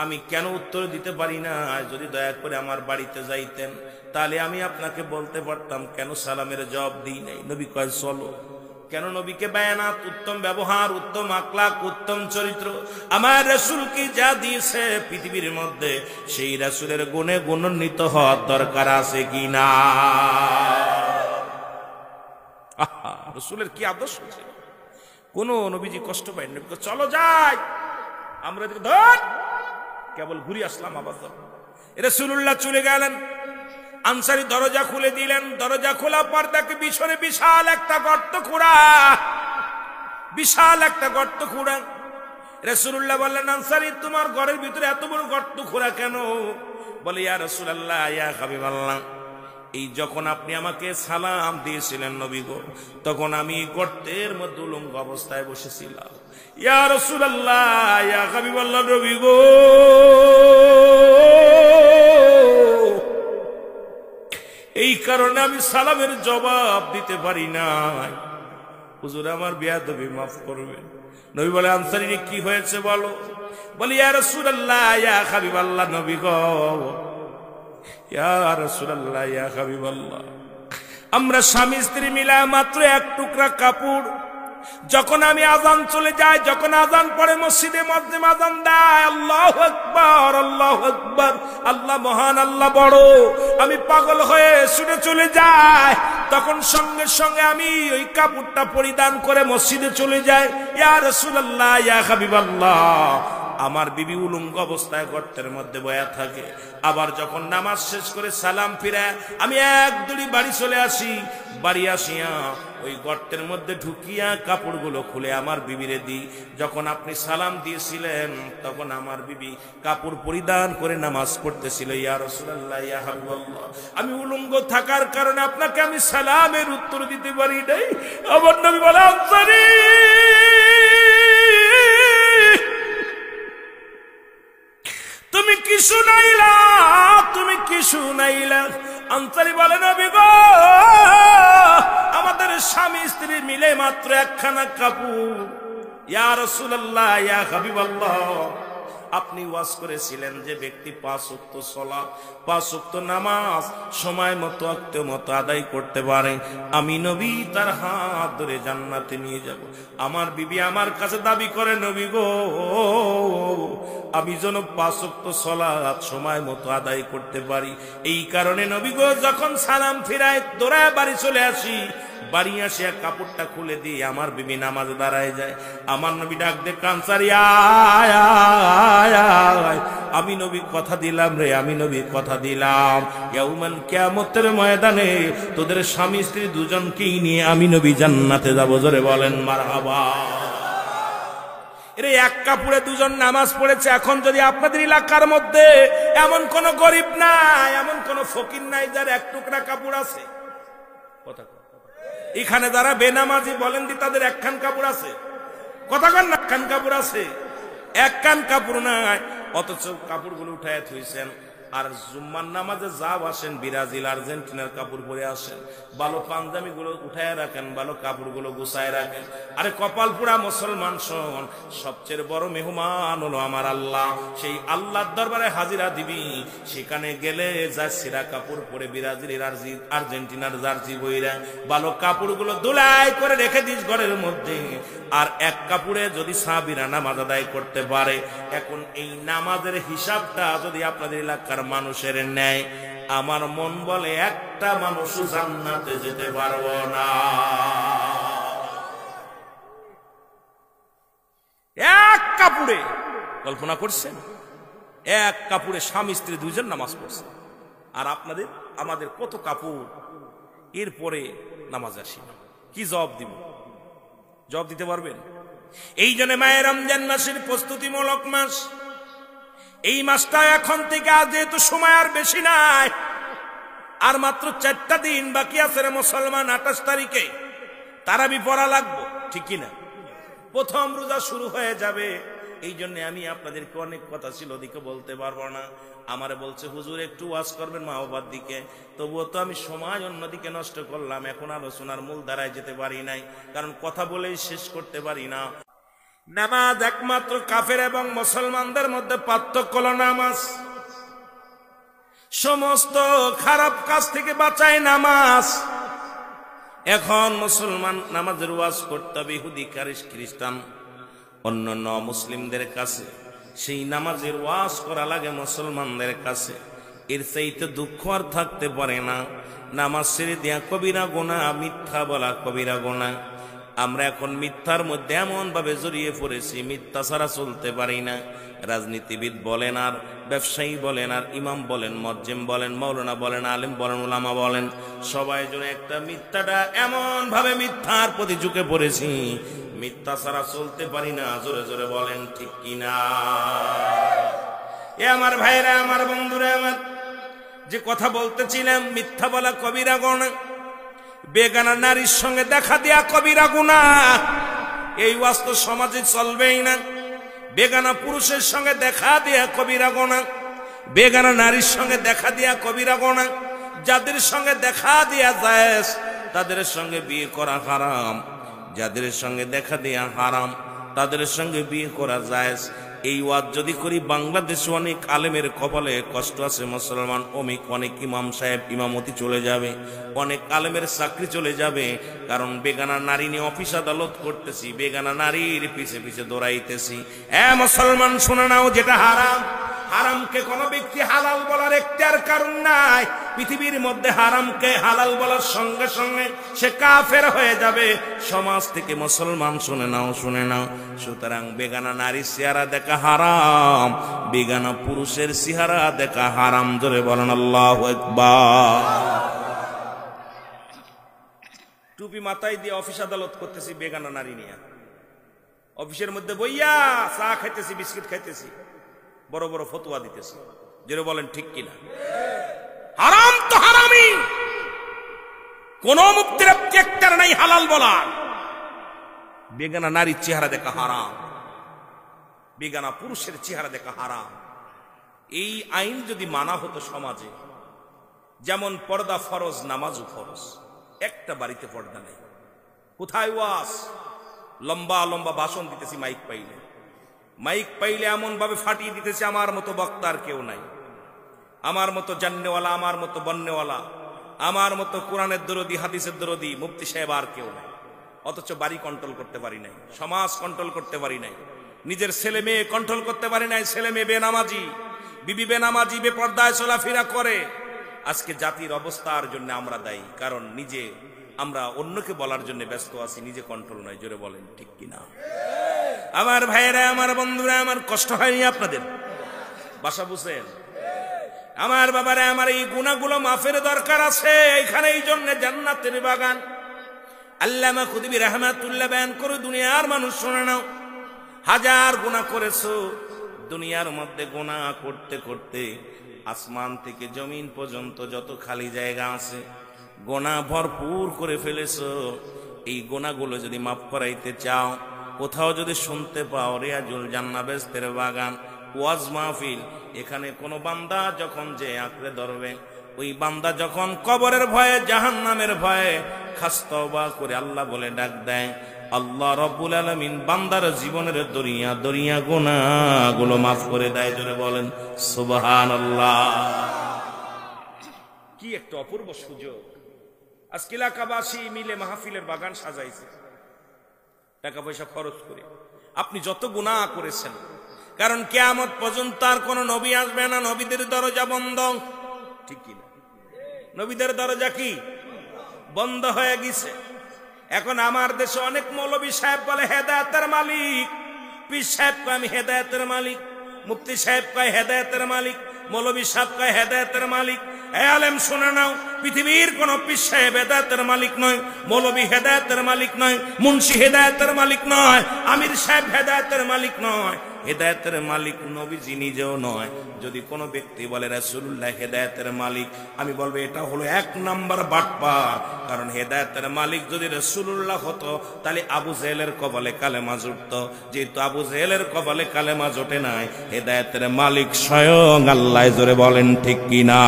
আমি কেন উত্তর দিতে পারি না? যদি দয়া করে আমার বাড়িতে যাইতেন, তাহলে আমি আপনাকে বলতে পারতাম কেন সালামের জবাব দিই নাই। নবী কয়, চলো। কেন নবীকে বায়ানাত, উত্তম ব্যবহার, উত্তম আখলাক, উত্তম চরিত্র আমার রাসূলকে যা দিয়েছে পৃথিবীর মধ্যে, সেই রাসূলের গুণে গুণান্বিত হওয়ার দরকার আছে কিনা? রাসূলের কি আদর্শ ছিল! কোন নবীজি কষ্ট পায় না, চলো যাই আমরা ধর কেবল ঘুরে আসলাম আবার। রাসূলুল্লাহ চলে গেলেন, আনসারী দরজা খুলে দিলেন। দরজা খোলা পর দেখে পিছনে বিশাল একটা গর্ত খোঁড়া, বিশাল একটা গর্ত খোঁড়া। রাসূলুল্লাহ বললেন, আনসারী তোমার ঘরের ভিতরে এত বড় গর্ত খোঁড়া কেন? বলে, ইয়া রাসূলুল্লাহ, ইয়া হাবিবাল্লাহ, এই যখন আপনি আমাকে সালাম দিয়েছিলেন নবী গো, তখন আমি গর্তের মধ্যে উলঙ্গ অবস্থায় বসেছিলাম। ইয়া রাসূলুল্লাহ, ইয়া হাবিবাল্লাহ, নবী গো, এই কারণে আমি সালামের জবাব দিতে পারি না। হুজুর আমার বেয়াদবি মাফ করবেন। নবী বলে, আনসারী কি হয়েছে বলো? বলি, ইয়া রাসূলুল্লাহ, ইয়া হাবিবাল্লাহ, নবী গো, ইয়া রাসূলুল্লাহ, ইয়া হাবিবাল্লাহ, আমরা স্বামী স্ত্রী মিলা মাত্র এক টুকরা কাপড়। যখন আমি আজান চলে যাই, যখন আজান পড়ে মসজিদে মধ্যে আজান দেয়, আল্লাহু আকবার, আল্লাহু আকবার, আল্লাহ মহান, আল্লাহ বড়, আমি পাগল হয়ে শুনে চলে যাই। তখন সঙ্গে সঙ্গে আমি ওই কাপড়টা পরিধান করে মসজিদে চলে যাই। ইয়া রাসূলুল্লাহ, ইয়া হাবিবাল্লাহ, আমার বিবি উলঙ্গ অবস্থায় গর্তের মধ্যে বয়া থাকে। আবার যখন নামাজ শেষ করে সালাম ফিরায় আমি এক দৌড়ি বাড়ি চলে আসি। বাড়ি আসিয়া ওই গর্তের মধ্যে ঢুকিয়া কাপড়গুলো খুলে আমার বিবিরে দিই। যখন আপনি সালাম দিয়েছিলেন তখন আমার বিবি কাপড় পরিধান করে নামাজ পড়তেছিল। ইয়া রাসূলুল্লাহ, ইয়া হাবিবাল্লাহ, আমি উলঙ্গ থাকার কারণে আপনাকে আমি সালামের উত্তর দিতে পারি নাই। আমার নবী বলে, আনসারী তুমি কি শুনাইলা, তুমি কি শুনাইলা? আনসারী বলে, নবী গো, আমাদের স্বামী স্ত্রী মিলে মাত্র একখানা কাপড়। ইয়া রাসূলুল্লাহ, ইয়া হাবিবাল্লাহ, আপনি ওয়াজ করেছিলেন যে ব্যক্তি 5 ওয়াক্ত সালাত, 5 ওয়াক্ত নামাজ সময় মতো ওয়াক্ত মতো আদায় করতে পারে, আমি নবী তার হাত ধরে জান্নাতে নিয়ে যাব। আমার বিবি আমার কাছে দাবি করে, নবী গো, আমি যেন 5 ওয়াক্ত সালাত সময় মতো আদায় করতে পারি। এই কারণে নবী গো, যখন সালাম ফিরায় দৌড়ায় বাড়ি চলে আসি। বাড়ি আসিয়া কাপড়টা খুলে দিয়ে আমার বিবি নামাজে দাঁড়ায় যায়। আমার নবী ডাক দে, আনসারী আয় আয় আয়, আমি নবী কথা দিলাম রে, আমি নবী কথা দিলাম, ইয়াউমাল কিয়ামতের ময়দানে তোদের স্বামী স্ত্রী দুজনকেই নিয়ে আমি নবী জান্নাতে যাব। জোরে বলেন মারহাবা। এর এক কাপড়ে দুজন নামাজ পড়েছে। এখন যদি আপনাদের এলাকার মধ্যে এমন কোন গরিব নাই, এমন কোন ফকির নাই যার এক টুকরা কাপড় আছে? কথা এখানে যারা বেনামাজি বলেন দি তাদের একখান কাপড় আছে? কথা কন না, একখান কাপড় আছে? একখান কাপড় নাই, অথচ কাপড়গুলো উঠায় থইছেন। আর জুম্মার নামাজে যা আসেন ব্রাজিল আর্জেন্টিনার কাপড় পরে আসেন, ভালো পাঞ্জাবি গুলো উঠায় রাখেন, ভালো কাপড়গুলো গুছায় রাখেন। আরে কপাল পুরা মুসলমান শোন, সবচেয়ে বড় মেহমান হলো আমার আল্লাহ। সেই আল্লাহর দরবারে হাজিরা দিবি, সেখানে গেলে জার্সিরা কাপড় পরে ব্রাজিলের আর্জেন্টিনার জার্সি বইরা ভালো কাপড়গুলো দোলাই করে রেখে দিস ঘরের মধ্যে। আর এক কাপড়ে যদি সাহাবীরা নামাজ আদায় করতে পারে, এখন এই নামাজের হিসাবটা যদি আপনাদের এলাকার মানুষের নেয়, আমার মন বলে একটা মানুষ জান্নাতে যেতে পারবো না। এক কাপড়ে, কল্পনা করছেন, এক কাপড়ে স্বামী স্ত্রী দুইজন নামাজ পড়ছে। আর আপনাদের আমাদের কত কাপড়, এরপরে নামাজ আসি না, কি জবাব দিব? জবাব দিতে পারবেন? এই জন্য মায়ে রমজান মাসের প্রস্তুতিমূলক মাস। এই মাসটা এখন থেকে, আজ যেহেতু সময় আর বেশি নাই, আর মাত্র 4টা দিন বাকি আছে রে মুসলমান। 28 তারিখে তারাবি পড়া লাগবো, ঠিক কিনা? প্রথম রোজা শুরু হয়ে যাবে। এই জন্য আমি আপনাদেরকে অনেক কথা ছিল, ওদিকে বলতে পারবো না। আমারে বলছে, হুজুর একটু ওয়াজ করবেন মা বাবার দিকে, তবুও তো আমি সময় অন্যদিকে নষ্ট করলাম। এখন আলোচনার মূল ধারায় যেতে পারি নাই, কারণ কথা বলেই শেষ করতে পারি না। নামাজ একমাত্র কাফের এবং মুসলমানদের মধ্যে পার্থক্য হলো নামাজ। সমস্ত খারাপ কাজ থেকে বাঁচায় নামাজ। এখন মুসলমান নামাজের ওয়াজ করতে হবে ইহুদি খ্রিস্টান অন্যান্য মুসলিমদের কাছে, সেই নামাজের ওয়াজ করা লাগে মুসলমানদের কাছে। এর চাইতে দুঃখ আর থাকতে পারে না। নামাজ ছেড়ে দেয়া কবিরা গুনাহ, মিথ্যা বলা কবিরা গুনাহ। আমরা এখন মিথ্যার মধ্যে এমন ভাবে জড়িয়ে পড়েছি, মিথ্যা ছাড়া চলতে পারি না। রাজনীতিবিদ বলেন আর ব্যবসায়ী বলেন আর ইমাম বলেন, মজ্জেম বলেন, মাওলানা বলেন, আলেম বলেন, উলামা বলেন, সবাই জন্য একটা মিথ্যাটা এমন ভাবে মিথ্যার প্রতি ঝুঁকে পড়েছি, মিথ্যা ছাড়া চলতে পারি না। জোরে জোরে বলেন ঠিক কিনা? এ আমার ভাইরা, আমার বন্ধুরা, আমার যে কথা বলতেছিলাম, মিথ্যা বলা কবিরা গুনাহ, বেগানা নারীর সঙ্গে দেখা দেয়া কবিরা গুনাহ। এই ওয়াজ তো সমাজে চলবেই না। বেগানা পুরুষের সঙ্গে দেখা দেয়া কবিরা গুনাহ, বেগানা নারীর সঙ্গে দেখা দেয়া কবিরা গুনাহ। যাদের সঙ্গে দেখা দেয়া জায়েজ তাদের সঙ্গে বিয়ে করা হারাম, যাদের সঙ্গে দেখা দেয়া হারাম তাদের সঙ্গে বিয়ে করা জায়েজ। এই ওয়াজ যদি করি, বাংলাদেশে অনেক আলেমের কপালে কষ্ট আছে মুসলমান, অনেক ইমাম সাহেব ইমামতি চলে যাবে, অনেক আলেমের চাকরি চলে যাবে। কারণ বেগানা নারী নিয়ে অফিস আদালত করতেছি, বেগানা নারীর পিছে পিছে দৌড়াইতেছি। মুসলমান শুনে নাও, যেটা হারাম, হারামকে কোন ব্যক্তি হালাল বলার এখতিয়ার কারণ নাই। পৃথিবীর মধ্যে হারামকে হালাল বলার সঙ্গে সঙ্গে সে কাফের হয়ে যাবে সমাজ থেকে। মুসলমান শুনে নাও, শুনে নাও। সুতরাং বেগানা নারীর চেহারা দেখা হারাম, বেগানা পুরুষের চেহারা দেখা হারাম। জোরে বলেন আল্লাহু আকবার। টুপি মাথায় দিয়ে অফিস আদালত করতেছি বেগানা নারী নিয়ে, অফিসের মধ্যে বইয়া চা খাইতেছি, বিস্কিট খাইতেছি, বড় বড় ফতোয়া দিতেছি। জোরে বলেন ঠিক কিনা? হারাম তো হারামই, কোন মুক্তির এখতিয়ার নাই হালাল বলার। বেগানা নারীর চেহারা দেখা হারাম, বেগানা পুরুষের চেহারা দেখা হারাম। এই আইন যদি মানা হতো সমাজে, যেমন পর্দা ফরজ, নামাজও ফরজ, একটা বাড়িতে পর্দা নেই। কোথায় ওয়াজ? লম্বা লম্বা ভাষণ দিতেছি, মাইক পাইলে এমন ভাবে ফাটিয়ে দিতেছে, আমার মতো বক্তার কেউ নাই, আমার মতো জান্নেওয়ালা, আমার মতো বন্নেওয়ালা, আমার মতো কোরআনের দরদি, হাদিসের দরদি, মুফতি সাহেব আর কেউ নাই। অথচ বাড়ি কন্ট্রোল করতে পারি নাই, সমাজ কন্ট্রোল করতে পারি নাই, নিজের ছেলে মেয়ে কন্ট্রোল করতে পারি নাই। ছেলে মেয়ে বেনামাজি, বিবি বেনামাজি, বেপর্দায় চলাফেরা করে। আজকে জাতির অবস্থার জন্য আমরা দায়ী, কারণ নিজে আমরা অন্যকে বলার জন্য ব্যস্ত আছি, নিজে কন্ট্রোল নয়। জোরে বলেন ঠিক কিনা? আমার ভাইয়েরা, আমার বন্ধুরা, আমার কষ্ট হয়নি আপনাদের? বাসা বুঝেন? আমার বাবারা, আমার এই গুনাহগুলো মাফের দরকার আছে। এখানে এই জন্য জান্নাতের বাগান আল্লামা খুদবি রাহমাতুল্লাহ বয়ান করে, দুনিয়ার মানুষ শুনে নাও, হাজার গুনাহ করেছো, দুনিয়ার মধ্যে গুনাহ করতে করতে আসমান থেকে জমিন পর্যন্ত যত খালি জায়গা আছে গুনাহ ভরপুর করে ফেলেছো। এই গুনাহগুলো যদি মাফ করাইতে চাও, কোথাও যদি শুনতে পাও রিয়াজুল জান্নাহ বেহেশতের বাগান, ওয়াজ মাহফিল, এখানে কোন বান্দা যখন যে আঁকড়ে ধরবে, ওই বান্দা যখন কবরের ভয়ে, জাহান্নামের ভয়ে খাস তওবা করে আল্লাহ বলে ডাক দেয়, আল্লাহ রব্বুল আলামিন বান্দার জীবনের দরিয়া দরিয়া গুনাহগুলো মাফ করে দেয়। জোরে বলেন সুবহানাল্লাহ। কি একটা অপূর্ব সুযোগ! আজকে এলাকাবাসী মিলে মাহফিলের বাগান সাজাইছে, টাকা পয়সা খরচ করে। আপনি যত গুনাহ করেছেন, কারণ কিয়ামত পর্যন্ত আর কোন নবী আসবে না, নবীদের দরজা বন্ধ, ঠিক কিনা? নবীদের দরজা কি বন্ধ হয়ে গেছে। এখন আমার দেশে অনেক মৌলবী সাহেব বলে হেদায়েতের মালিক, পীর সাহেব কয় আমি হেদায়েতের মালিক, মুফতি সাহেব কয় হেদায়েতের মালিক, মৌলবী সাহেব কয় হেদায়েতের মালিক। এ আলেম শুনে নাও, পৃথিবীর কোন পীর সাহেব হেদায়েতের মালিক নয়, মৌলবী হেদায়েতের মালিক নয়, মুন্সি হেদায়েতের মালিক নয়, আমির সাহেব হেদায়েতের মালিক নয়। হেদায়েতের মালিক নবীজি নিজেও নয়। যদি কোনো ব্যক্তি বলে রাসূলুল্লাহ হেদায়েতের মালিক, আমি বলবো এটা হলো 1 নাম্বার বাটপার। কারণ হেদায়েতের মালিক যদি রাসূলুল্লাহ হতো, তাহলে আবু জেহেলের কপালে কালেমা জুটতো। যেহেতু আবু জেহেলের কপালে কালেমা জোটে নাই, হেদায়েতের মালিক স্বয়ং আল্লাহ। জোরে বলেন ঠিক কিনা?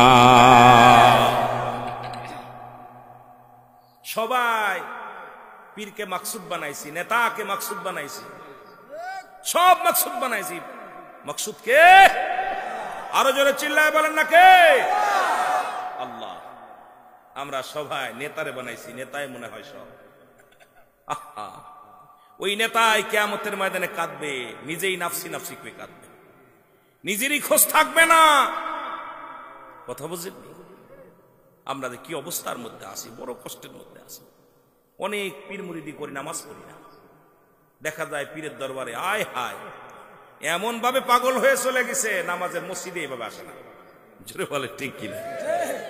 সবাই পীরকে মাকসুদ বানাইছি, নেতাকে মাকসুদ বানাইছি, সব মাকসুদ বানাইছি। মাকসুদ কে? আরো জোরে চিল্লায় বলেন না কে? আল্লাহ। আমরা সবাই নেতারে বানাইছি, নেতাই মনে হয় সব। আহা, ওই নেতাই কিয়ামতের ময়দানে কাঁদবে, নিজেই নাফসি নাফসি করে কাঁদবে, নিজেরই খোঁজ থাকবে না। কথা বুঝেন? আমরা কি অবস্থার মধ্যে আছি, বড় কষ্টের মধ্যে আছি। অনেক পীর মুরিদি করি, নামাজ পড়ি না। দেখা যায় পীরের দরবারে আয় হায় এমন ভাবে পাগল হয়ে চলে গেছে, নামাজের মসজিদে এভাবে আসে না। জোরে বলে ঠিক কিনা?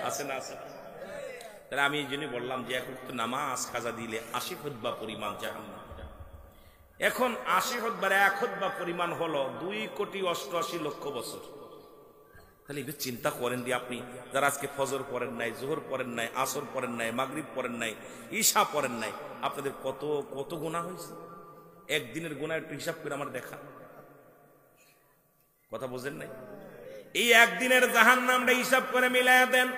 আসে না, আসে না। তাহলে আমি এই জন্য বললাম যে এখন তো নামাজ কাজা দিলে 80 খুতবা পরিমাণ জাহান্নাম। এখন 80 খুতবার 1 খুতবা পরিমাণ হলো 2,88,00,000 বছর। তাহলে এবার চিন্তা করেন যে আপনি যারা আজকে ফজর পড়েন নাই, জোহর পড়েন নাই, আসর পড়েন নাই, মাগরিব পড়েন নাই, ঈশা পড়েন নাই, আপনাদের কত কত গুনাহ হয়েছে। একদিনের গুনাহ একটু হিসাব করে আমার দেখা। কথা বোঝেন নাই? এই একদিনের জাহান্নামটা হিসাব করে মিলায়া দেন।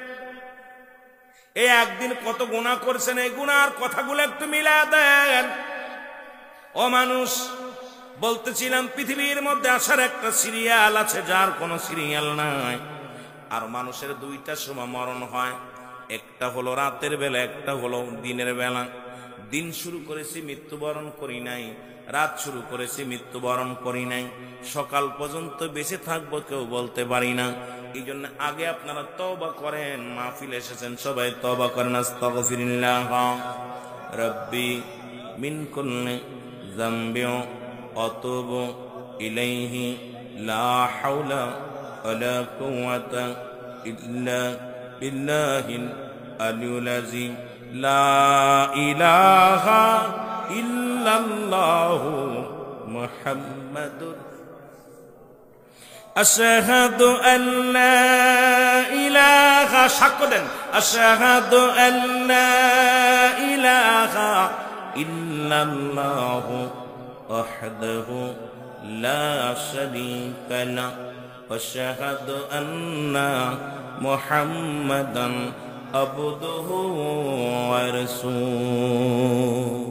এই একদিন কত গুনাহ করছেন, এই গুনার কথাগুলো একটু মিলায়া দেন। ও মানুষ, বলতেছিলাম পৃথিবীর মধ্যে আসার একটা সিরিয়াল আছে যার কোনো সিরিয়াল নাই। আর মানুষের 2টা সময় মরণ হয়, একটা হলো রাতের বেলা, একটা হলো দিনের বেলা। দিন শুরু করেছি, মৃত্যুবরণ করি নাই। রাত শুরু করেছি, মৃত্যুবরণ করি নাই। সকাল পর্যন্ত বেঁচে থাকবো কেউ বলতে পারি না। এই জন্য আগে আপনারা তওবা করেন। মাহফিল এসেছেন, সবাই তওবা করেন। আস্তাগফিরুল্লাহ রাব্বি মিন কুল্লি যামবিন আতুবু ইলাইহি লা হাওলা ওয়ালা কুওয়াতা ইল্লা বিল্লাহিল আলিয়্যিল আযীম। লা ইলাহা ইল্লাল্লাহু মুহাম্মাদুর আশহাদু আল্লা ইলাহা, সাক্ষ্য দেন, আশহাদু আল্লা ইলাহা ইল্লাল্লাহু ওয়াহদাহু লা শারীকা লাহু ওয়া আশহাদু আন্না মুহাম্মাদান আবদুহু ওয়া রাসূলুহু।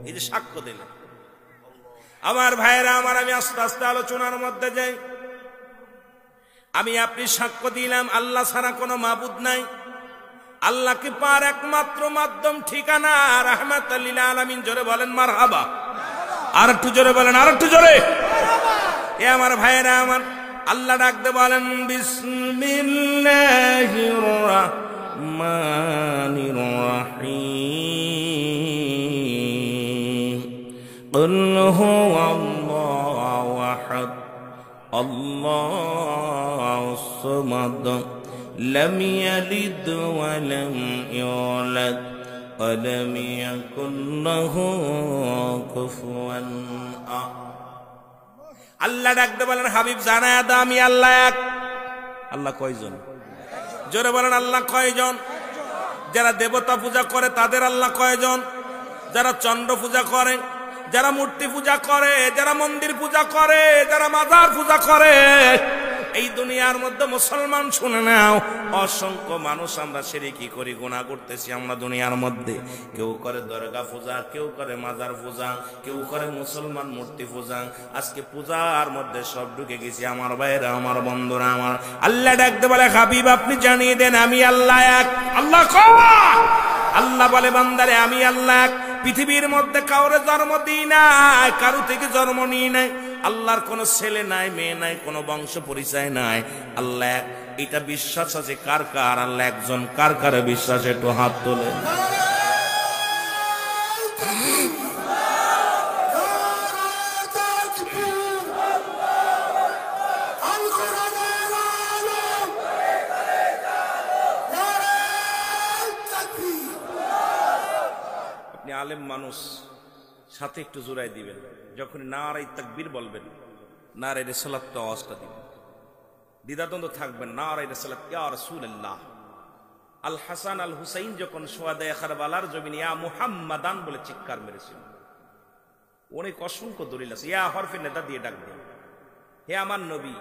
এই যে সাক্ষ্য দিলেন আমার ভাইরা আমার, আমি আস্তে আস্তে আলোচনার মধ্যে যাই। আমি আপনি সাক্ষ্য দিলাম আল্লাহ ছাড়া কোনো মাবুদ নাই। আল্লাহকে পার একমাত্র মাধ্যম, ঠিকানা রাহমাতাল লিল আলামিন। জোরে বলেন মারহাবা। আর একটু জোরে বলেন, আর একটু জোরে। এ আমার ভাইরা আমার, আল্লাহ ডাকতে বলেন বিসমিল্লাহির রাহমানির রাহিম। কুল হুয়াল্লাহু আহাদ আল্লাহুস সামাদ লাম ইয়ালিদ ওয়া লাম ইউলাদ ওয়া লাম ইয়াকুল লাহু কুফুয়ান আহাদ। আল্লাহ ডাকতে বলেন হাবিব জানায়া দাও আমি আল্লাহ এক। আল্লাহ কয়জন? জোরে বলেন আল্লাহ কয়জন? যারা দেবতা পূজা করে তাদের আল্লাহ কয়জন? যারা চন্দ্র পূজা করে, যারা মূর্তি পূজা করে, যারা মন্দির পূজা করে, যারা মাজার পূজা করে, এই দুনিয়ার মধ্যে মুসলমান শুনে নাও, অসংখ্য মানুষ আমরা শিরকি করি, গুনাহ করতেছি আমরা দুনিয়ার মধ্যে। কেউ করে দরগা পূজা, কেউ করে মাজার পূজা, কেউ করে মুসলমান মূর্তি পূজা। আজকে পূজার মধ্যে সব ঢুকে গেছি আমার ভাইরা, আমার বন্ধুরা আমার। আল্লাহ ডাকতে বলে হাবিব আপনি জানিয়ে দেন আমি আল্লাহ এক। আল্লাহ কয়, আল্লাহ বলে বান্দারে আমি আল্লাহ এক। পৃথিবীর মধ্যে কাউরে জন্ম দিই নাই, কারো থেকে জন্ম নিই নাই। আল্লাহর কোনো ছেলে নাই, মেয়ে নাই, কোনো বংশ পরিচয় নাই। আল্লাহ এটা বিশ্বাস আছে কার কার? আল্লাহ একজন, কার কার বিশ্বাস একটু হাত তোলে। আপনি আলেম মানুষ, সাথে একটু জোরাই দিবেন। যখন নারায়ে তাকবীর বলবেন, নারায়ে রিসালাত আওয়াজটা দিবেন, দ্বিধাদ্বন্দ্ব থাকবেন। নারায়ে রিসালাত ইয়া রাসূলুল্লাহ। আল হাসান আল হুসাইন যখন সোয়াদায়ে কারবালার জমিনে ইয়া মুহাম্মাদান বলে চিৎকার মেরেছিল, অনেক অসংখ্য দলিল আছে। ইয়া হরফে নেদা দিয়ে ডাকবেন, হে আমার নবী।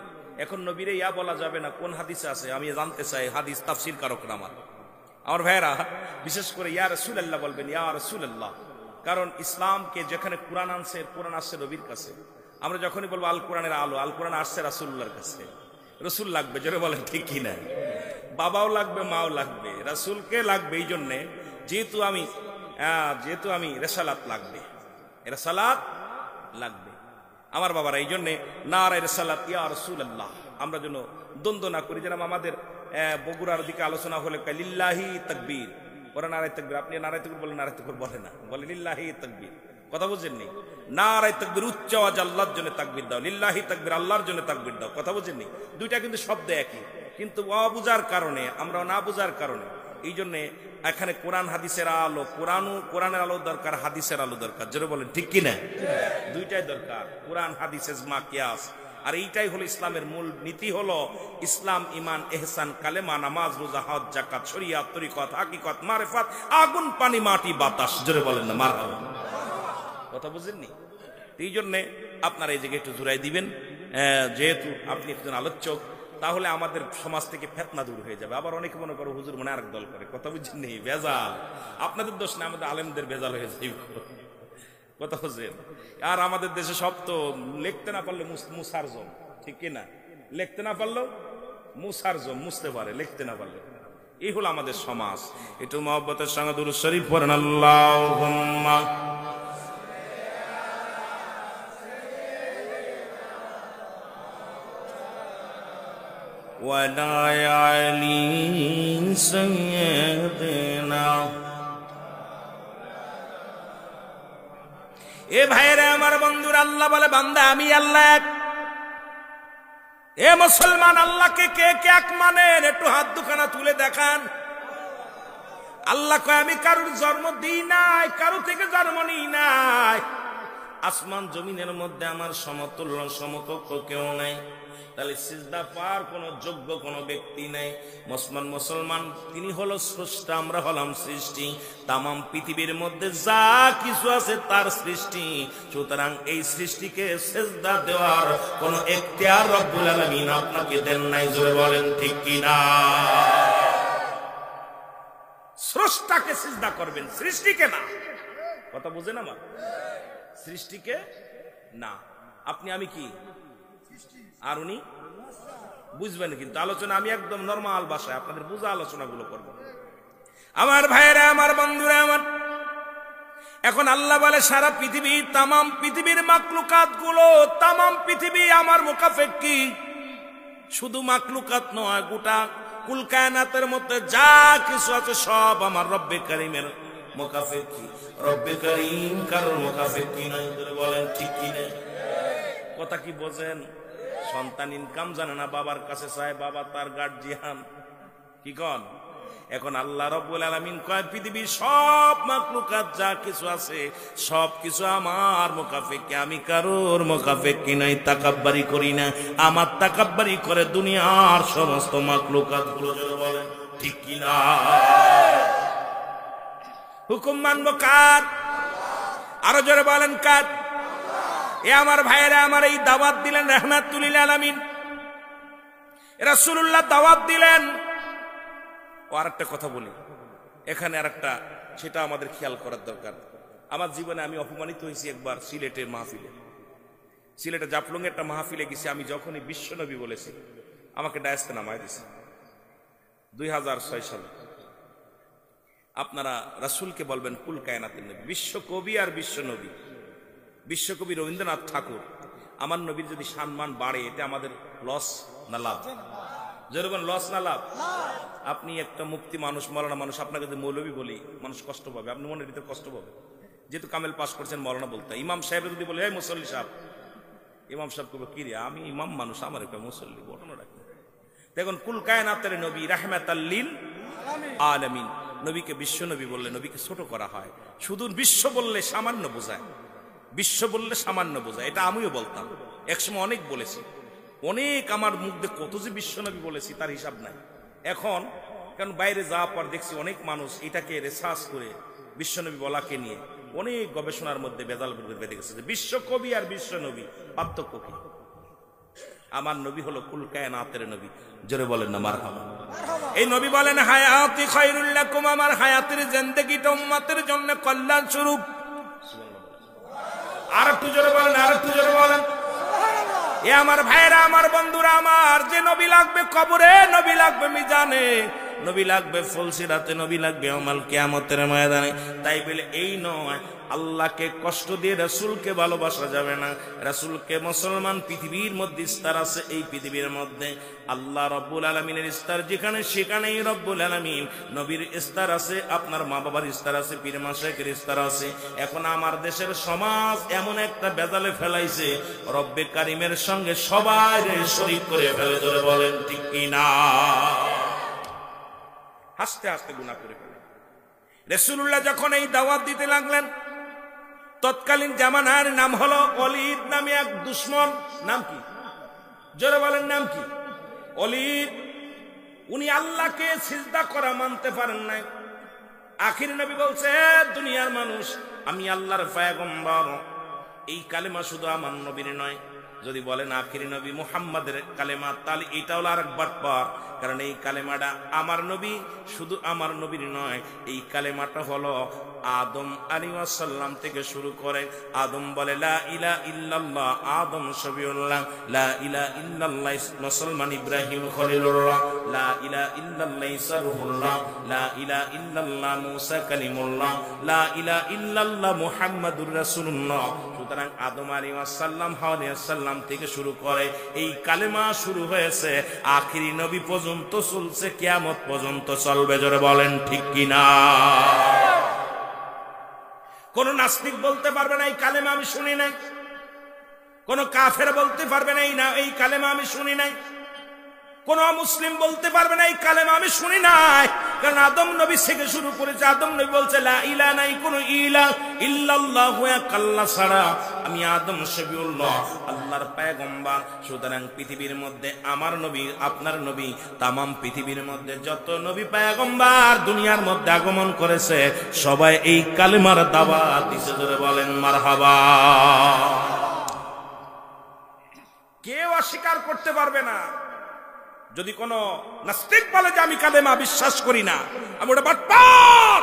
এখন নবীরে ইয়া বলা যাবে না, কোন হাদিসে আছে আমি জানতে চাই, হাদিস তাফসীর কারকরা আমার ভাইয়েরা, বিশেষ করে ইয়া রাসূলুল্লাহ বলবেন, ইয়া রাসূলুল্লাহ। কারণ ইসলামকে যেখানে কোরআন আনছে, কোরআন আসছে নবীর কাছে। আমরা যখনই বলবো আল কোরআনের আলো, আল কোরআন আসছে রাসূলুল্লাহর কাছে, রসুল লাগবে। জোরে বলেন ঠিক কি না? বাবাও লাগবে, মাও লাগবে, রাসূলকে লাগবে। এই জন্যে যেহেতু আমি রেসালাত লাগবে, রেসালাত লাগবে আমার বাবারা। এই জন্যে নারায়ে রেসালাত ইয়া রাসূলুল্লাহ আমরা যেন দ্বন্দ্ব না করি। যেন আমাদের বগুড়ার দিকে আলোচনা হলে লিল্লাহি তাকবীর, ওরা নারায়ে তাকবীর, আপনি নারায়ে তাকবীর বলেন, নারায়ে তাকবীর বলে না, বলে লিল্লাহি তাকবীর। কথা বুঝেননি? নারায়ে তাকবীর উচ্চ আওয়াজ আল্লাহর জন্য তাকবীর দাও, লিল্লাহি তাকবীর আল্লাহর জন্য তাকবীর দাও। কথা বুঝেননি? দুইটা কিন্তু শব্দ একই, কিন্তু অবুঝার কারণে, আমরা না বুঝার কারণে, এই জন্যে এখানে কোরআন হাদিসের আলো, কোরআনের আলো দরকার, হাদিসের আলো দরকার। জোরে বলেন ঠিক কিনা? দুইটাই দরকার, কোরআন হাদিস ইজমা কিয়াস। আর এইটাই হলো ইসলামের মূল নীতি, হলো ইসলাম, ঈমান, ইহসান, কালেমা, নামাজ, রোজা, হজ, যাকাত, শরিয়াত, তরিকত, হাকিকত, মারিফাত, আগুন, পানি, মাটি, বাতাস। জোরে বলেন না মারহাবা। কথা বুঝেননি? এই জন্যে আপনারা এই জায়গায় একটু জোরাই দিবেন, যেহেতু আপনি একজন আলোচক, তাহলে আমাদের সমাজ থেকে ফিতনা দূর হয়ে যাবে। আবার অনেকে মনে করো হুজুর মনে আরেক দল করে। কথা বুঝছেন? নেই ভেজাল, আপনাদের দোষ না, আমাদের আলেমদের ভেজাল হয়ে যাবে। কথা বুঝছেন? আর আমাদের দেশে সব তো লিখতে না পারলে মুসার জম, ঠিক কিনা? লিখতে না পারলেও মুসার জম, মুছতে পারে, লিখতে না পারলে। এই হলো আমাদের সমাজ। একটু মহব্বতের সঙ্গে দুরূদ শরীফ পড়েন, আল্লাহুম্মা ওয়ালা আলি সাইয়্যিদিনা। এ ভাইরা আমার, বন্ধুরা, আল্লাহ বলে বান্দা আমি আল্লাহ এক। এ মুসলমান, আল্লাহকে কে কে এক মানেন? একটু হাত দুখানা তুলে দেখান। আল্লাহ কয় আমি কারুর জন্ম দিই নাই, কারু থেকে জন্ম নিই নাই। আসমান জমিনের মধ্যে আমার সমতুল্য সমকক্ষ কেউ নাই। তাহলে সিজদা পাওয়ার কোন যোগ্য কোন ব্যক্তি নাই। মুসলমান তিনি হলো স্রষ্টা, আমরা হলাম সৃষ্টি। তামাম পৃথিবীর মধ্যে যা কিছু আছে তার সৃষ্টি। সুতরাং এই সৃষ্টিকে সিজদা দেওয়ার কোন এখতিয়ার রব্বুল আলামিন আপনাকে দেন নাই। জোরে বলেন ঠিক কিনা? স্রষ্টাকে সিজদা করবেন, সৃষ্টিকে না। কথা বুঝেন আমার? সৃষ্টিকে না। আপনি আমি কি? আর উনি বুঝবেন, কিন্তু আলোচনা আমি একদম নরমাল ভাষায় আপনাদের বুঝা আলোচনাগুলো করব। আমার ভাইয়েরা আমার, বন্ধুরা আমার, এখন আল্লাহ বলে সারা পৃথিবী, তামাম পৃথিবীর মাকলুকাত গুলো, তামাম পৃথিবী আমার মুখাফেক্ষি। শুধু মাকলুকাত নয়, গোটা কুল কায়নাতের মধ্যে যা কিছু আছে সব আমার রব্বে কারীমের মুখাফেক্ষি। রব্বে কারীম কারোর মুখাফেক্ষি নয়। বলেন ঠিক কি না? কথা কি বোঝেন? সন্তান ইনকাম জানে না, বাবার কাছে চায়, বাবা তার গার্জিয়ান। কি কন? এখন আল্লাহ রাব্বুল আলামিন কয় পৃথিবীর সব মাখলুকাত যা কিছু আছে সব কিছু আমার মুখাফেক্ষি, আমি কারোর মুখাফেক্ষি নাই, তাকাব্বারি করি না। আমার তাকাব্বারি করে দুনিয়ার সমস্ত মাখলুকাত গুলো। বলেন ঠিক কি না? হুকুম মানবো কার? আরো জোরে বলেন কার? এ আমার ভাইয়েরা আমার, এই দাওয়াত দিলেন রাহমাতুল লিল আলামিন, রাসূলুল্লাহ দাওয়াত দিলেন। ও আরেকটা কথা বলি এখানে, আরেকটা, সেটা আমাদের খেয়াল করার দরকার। আমার জীবনে আমি অপমানিত হয়েছি একবার সিলেটের মাহফিলে। সিলেটে জাফলং একটা মাহফিলে গেছি। আমি যখনই বিশ্বনবী বলেছি আমাকে ডায়াসে নামায় দিছে 2006 সালে। আপনারা রাসূলকে বলবেন কুল কায়নাতের নবী, বিশ্বকবি আর বিশ্বনবী। বিশ্বকবি রবীন্দ্রনাথ ঠাকুর, আমার নবীর যদি সম্মান বাড়ে এটা আমাদের লস না লাভ? যেরকম লস না লাভ? আপনি একটা মুফতি মানুষ, মৌলানা মানুষ, আপনাকে যদি মৌলবী বলি মানুষ কষ্ট পাবে, আপনি মনের ভিতরে কষ্ট পাবে। যেহেতু কামেল পাস করছেন মৌলানা বলতে, ইমাম সাহেব যদি বলে এই মুসল্লি সাহেব, ইমাম সাহেব কবে কি রে, আমি ইমাম মানুষ, আমার একটা মুসল্লি, ঘটনা রাখি। দেখুন কুল কায়নাতের নবী রাহমাতাল লিল আলামিন, নবীকে বিশ্ব নবী বললে নবীকে ছোট করা হয়। শুধু বিশ্ব বললে সামান্য বোঝায়, বিশ্ব বললে সামান্য বোঝায়। এটা আমিও বলতাম একসময়, অনেক বলেছি, অনেক আমার মুখ দিয়ে কত যে বিশ্বনবী বলেছি তার হিসাব নাই এখন। কারণ বাইরে যাওয়ার পর দেখছি অনেক মানুষ এটাকে রিসার্চ করে বিশ্বনবী বলাকে নিয়ে অনেক গবেষণার মধ্যে বেদাল বেঁধে গেছে যে বিশ্বকবি আর বিশ্বনবী পার্থক্য কি। আমার নবী হলো কুল কায়নাতের নবী। জোরে বলেন না মারহাবা। এই নবী বলেন হায়াতি খায়রুল লাকুম, আমার হায়াতের জিন্দেগিটা উম্মতের জন্য কল্যাণ স্বরূপ। আর একটু জোরে বলেন, আর একটু জোরে বলেন। এ আমার ভাইরা, আমার বন্ধুরা, আমার যে নবী লাগবে কবরে, নবী লাগবে মিজানে, নবী লাগবে ফুলসিরাতে, নবী লাগবে ইয়াউমুল কিয়ামতের ময়দানে। তাই বলে এই নয় আল্লাহকে কষ্ট দিয়ে রাসূলকে ভালোবাসা যাবে না। রাসূলকে মুসলমান পৃথিবীর মধ্যে স্তর আছে, এই পৃথিবীর মধ্যে আল্লাহ রব্বুল আলামিনের স্তর যেখানে, সেখানেই রব্বুল আলামিন নবীর স্তর আছে, আপনার মা বাবার স্তর আছে, পীর মাশায়েখের স্তর আছে। এখন আমার দেশের সমাজ এমন একটা বেজালে ফেলাইছে, রব্বে কারিমের সঙ্গে সবাই শরীক করে ফেলে। ধরে বলেন ঠিক কি না? হাসতে হাসতে গুনাহ করে ফেলে। রাসূলুল্লাহ যখন এই দাওয়াত দিতে লাগলেন, তৎকালীন জামানার নাম হলো ওলীদ নামে এক দুশমন। নাম কি? জোরে বলেন, নাম কি? ওলীদ। উনি আল্লাহকে সিজদা করা মানতে পারেন নাই। আখির নবী বলছে, দুনিয়ার মানুষ, আমি আল্লাহর পয়গম্বর। এই কালেমা শুধু আমার নবীর নয়, যদি বলেন আখির নবী মুহাম্মাদের কালেমা, তাহলে এটা হলো আরেক বাটপার। কারণ এই কালেমাটা আমার নবী, শুধু আমার নবীর নয়, এই কালেমাটা হলো আদম আলাইহিস সালাম থেকে শুরু করে। আদম বলে লা ইলাহা ইল্লাল্লাহ, আদম শফিউল্লাহ। লা ইলাহা ইল্লাল্লাহ মুসলমান ইব্রাহিম খলিলুল্লাহ। লা ইলাহা ইল্লাল্লাহ ঈসা রূহুল্লাহ। লা ইলাহা ইল্লাল্লাহ মুসা কালিমুল্লাহ। লা ইলাহা ইল্লাল্লাহ মুহাম্মাদুর রাসূলুল্লাহ। সুতরাং আদম আলাইহিস সালাম, হাওয়া আলাইহিস সালাম থেকে শুরু করে এই কালেমা শুরু হয়েছে, আখিরি নবী পর্যন্ত চলছে, কিয়ামত পর্যন্ত চলবে। জোরে বলেন ঠিক কি না? কোন নাস্তিক বলতে পারবে না এই কালেমা আমি শুনি নাই। কোন কাফের বলতে পারবে না এই কালেমা আমি শুনি নাই। কোন মুসলিম বলতে পারবে না এই কালেমা আমি শুনি নাই। কারণ আদম নবী থেকে শুরু করেছে। আদম নবী বলছে লা ইলাহা, নাই কোন ইলাহ ইল্লাল্লাহু, এক আল্লাহ ছাড়া। আমি আদম শফিউল্লাহ, আল্লাহর পয়গম্বর। সুতরাং পৃথিবীর মধ্যে আমার নবী, আপনার নবী, তামাম পৃথিবীর মধ্যে যত নবী পয়গম্বর দুনিয়ার মধ্যে আগমন করেছে, সবাই এই কালেমার দাওয়াত দিতে। জোরে বলেন মারহাবা। কেউ অস্বীকার করতে পারবে না। যদি কোন নাস্তিক বলে যে আমি কালেমা বিশ্বাস করি না, আমি ওটা বাটপার।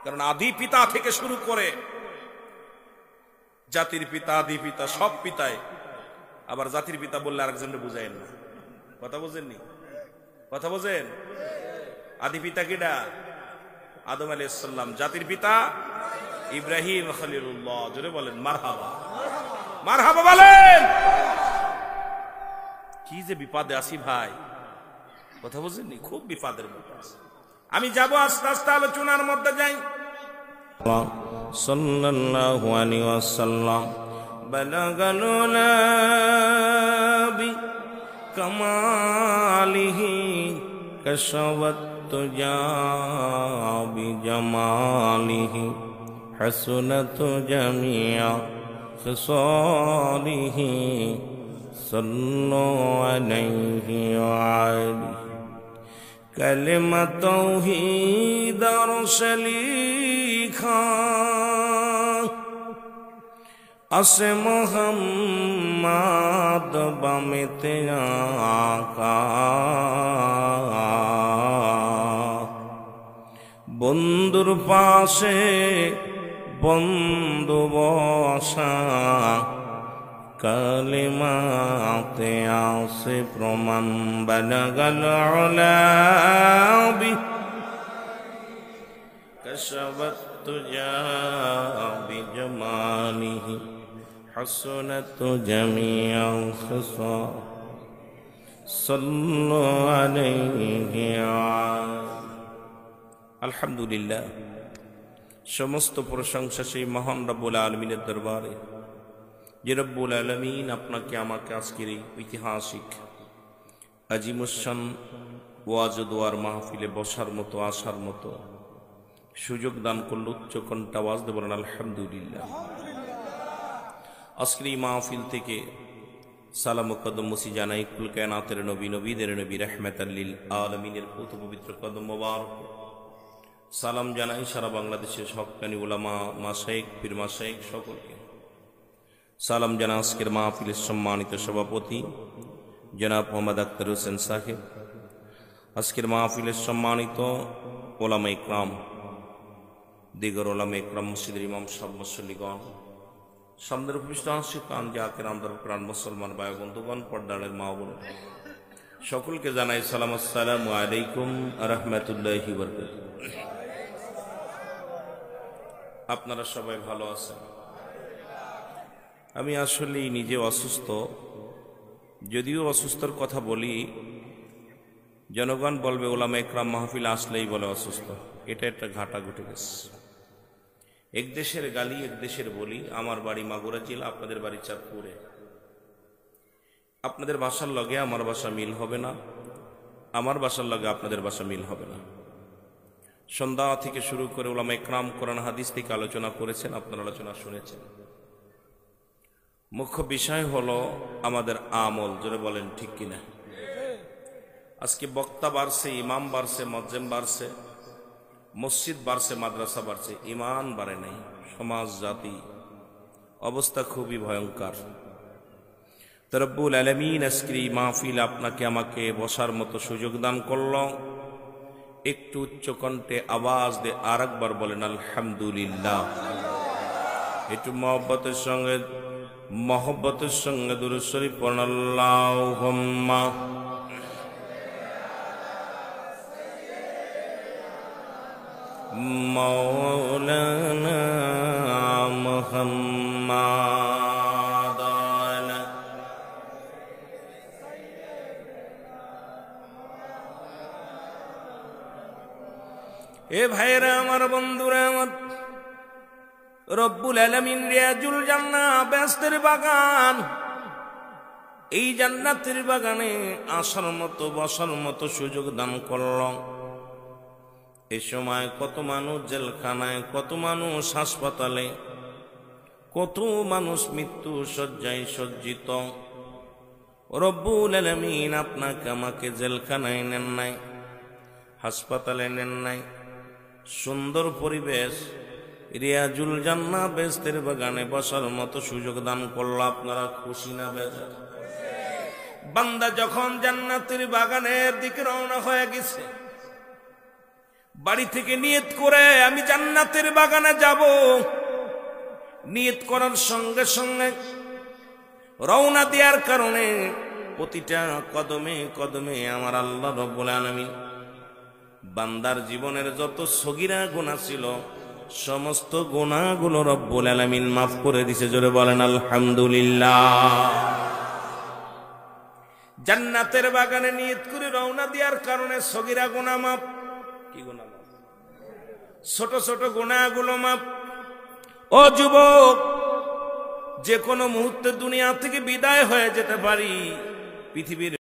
কারণ আদি পিতা থেকে শুরু করে জাতির পিতা, আদি পিতা, সব পিতায়। আবার জাতির পিতা বললে আরেকজনকে বুঝায়েন না। কথা বোঝেননি? কথা বোঝেন? আদি পিতা কিডা? আদম আলাইহিস সালাম। জাতির পিতা ইব্রাহিম খলিলুল্লাহ। জোরে বলেন মারহাবা। মারহাবা বলেন। কি যে বিপদে আছি ভাই, কথা বুঝেননি? খুব বিপদের মধ্যে আছি। আমি যাব আস্তে আস্তে আলোচনার মধ্যে যাই। সাল্লাল্লাহু আলাইহি ওয়াসাল্লাম বালাগাল উলাবি কামালিহি কাশাওয়াত তুজাবি জামালিহি হাসনাত জামিয়া খিসালিহি সাল্লু আলাইহি ওয়া আলিহি। কালেমা তাওহীদ রসলিখা আসে মোহাম্মদ বামেতে আকা। বন্ধুর পাশে বন্ধু বসা, কালেমাতে আসে প্রমাণ। বালাগাল উলাবি কাশাওয়াত তুজাবি জামালিহি হাসনাত জামিয়া খিসাল। সাল্লু আলাইহি। আলহামদুলিল্লাহ, সমস্ত প্রশংসা সেই মহান রব্বুল আলামিনের দরবারে, যে রব্বুল আলামিন আপনাকে আমাকে আজকের এই ঐতিহাসিক আজিমুশান ওয়াজ ও দোয়ার মাহফিলে বসার মতো, আসার মতো সুযোগ দান করল। উচ্চ কণ্ঠে আওয়াজ দিয়ে বলেন আলহামদুলিল্লাহ। আজকের এই মাহফিল থেকে সালাম ও কদম মুসি জানাই কুল কায়নাতের নবী, নবীদের নবী, রাহমাতাল লিল আলামিনের পুত পবিত্র কদম মোবারক। সালাম জানাই সারা বাংলাদেশের হক্কানি উলামা, মাশায়েখ, পীর মাশায়েখ সকলকে। সালাম জানা আজকের মাহফিলের সম্মানিত সভাপতি জনাব মোহাম্মদ আখতার হোসেন সাহেব, আজকের মাহফিলের সম্মানিত ওলামা ইকরাম, দিগর ওলামা ইকরাম, মসজিদের ইমাম সাহেব, মুসল্লিগণ, সামনের উপবিষ্ট আশিক জাকের আন্দর প্রাণ মুসলমান ভাই বন্ধুগণ, পর্দারের মা বোন সকলকে জানাই সালাম, আসসালামু আলাইকুম রাহমাতুল্লাহি ওয়া বারাকাতুহু। আপনারা সবাই ভালো আছেন? আমি আসলে নিজে অসুস্থ, যদিও অসুস্থর কথা বলি জনগণ বলবে ওলামা একরাম মাহফিল আসলেই বলে অসুস্থ। এটা একটা ঘাটা ঘটে গেছে। এক দেশের গালি এক দেশের বলি। আমার বাড়ি মাগুরা জেলা, আপনাদের বাড়ি চাঁদপুরে। আপনাদের ভাষার লগে আমার ভাষা মিল হবে না, আমার ভাষার লগে আপনাদের ভাষা মিল হবে না। সন্ধ্যা থেকে শুরু করে ওলামা একরাম কোরআন হাদিস থেকে আলোচনা করেছেন, আপনারা আলোচনা শুনেছেন। মুখ্য বিষয় হলো আমাদের আমল। জোরে বলেন ঠিক কিনা? আজকে বক্তা বাড়ছে, ইমাম বাড়ছে, মজ্জেম বাড়ছে, মসজিদ বাড়ছে, মাদ্রাসা বাড়ছে, ইমান বাড়ে নাই। সমাজ জাতি অবস্থা খুবই ভয়ঙ্কর। তো রব্বুল আলামিন আজকের এই মাহফিল আপনাকে আমাকে বসার মতো সুযোগ দান করল। একটু উচ্চ কণ্ঠে আওয়াজ দিয়ে আর একবার বলেন আলহামদুলিল্লাহ। একটু মহব্বতের সঙ্গে দুরূদ শরীফ পড়ুন আল্লাহুম্মা মাওলানা মুহাম্মাদ। এ ভাইরা আমার, বন্ধুরা আমার, রব্বুল আলামিন রিয়াজুল জান্নাহ বেহেশতের বাগান, এই জান্নাতের বাগানে আসার মতো বসার মতো সুযোগ দান করল। এ সময় কত মানুষ জেলখানায়, কত মানুষ হাসপাতালে, কত মানুষ মৃত্যু শয্যায় সজ্জিত। রব্বুল আলামিন আপনাকে আমাকে জেলখানায় নেন নাই, হাসপাতালে নেন নাই, সুন্দর পরিবেশ রিয়াজুল জান্নাহ বেহেশতের বাগানে বসার মতো সুযোগ দান করল। আপনারা খুশি না বেজার? বান্দা যখন জান্নাতের বাগানের দিকে রওনা হয়ে গেছে, বাড়ি থেকে নিয়ত করে আমি জান্নাতের বাগানে যাব, নিয়ত করার সঙ্গে সঙ্গে রওনা দেওয়ার কারণে প্রতিটা কদমে কদমে আমার আল্লাহ রব্বুল আলামিন বান্দার জীবনের যত সগীরা গুনাহ ছিল সমস্ত গুনাহগুলো রব্বুল আলামিন মাফ করে দিয়েছে। জোরে বলেন আলহামদুলিল্লাহ। জান্নাতের বাগানে নিয়ত করে রওনা দেওয়ার কারণে সগীরা গুনাহ মাফ। কি গুনাহ মাফ? ছোট ছোট গুনাহগুলো মাফ। ও যুবক, যে কোনো মুহূর্তে দুনিয়া থেকে বিদায় হয়ে যেতে পারি। পৃথিবীর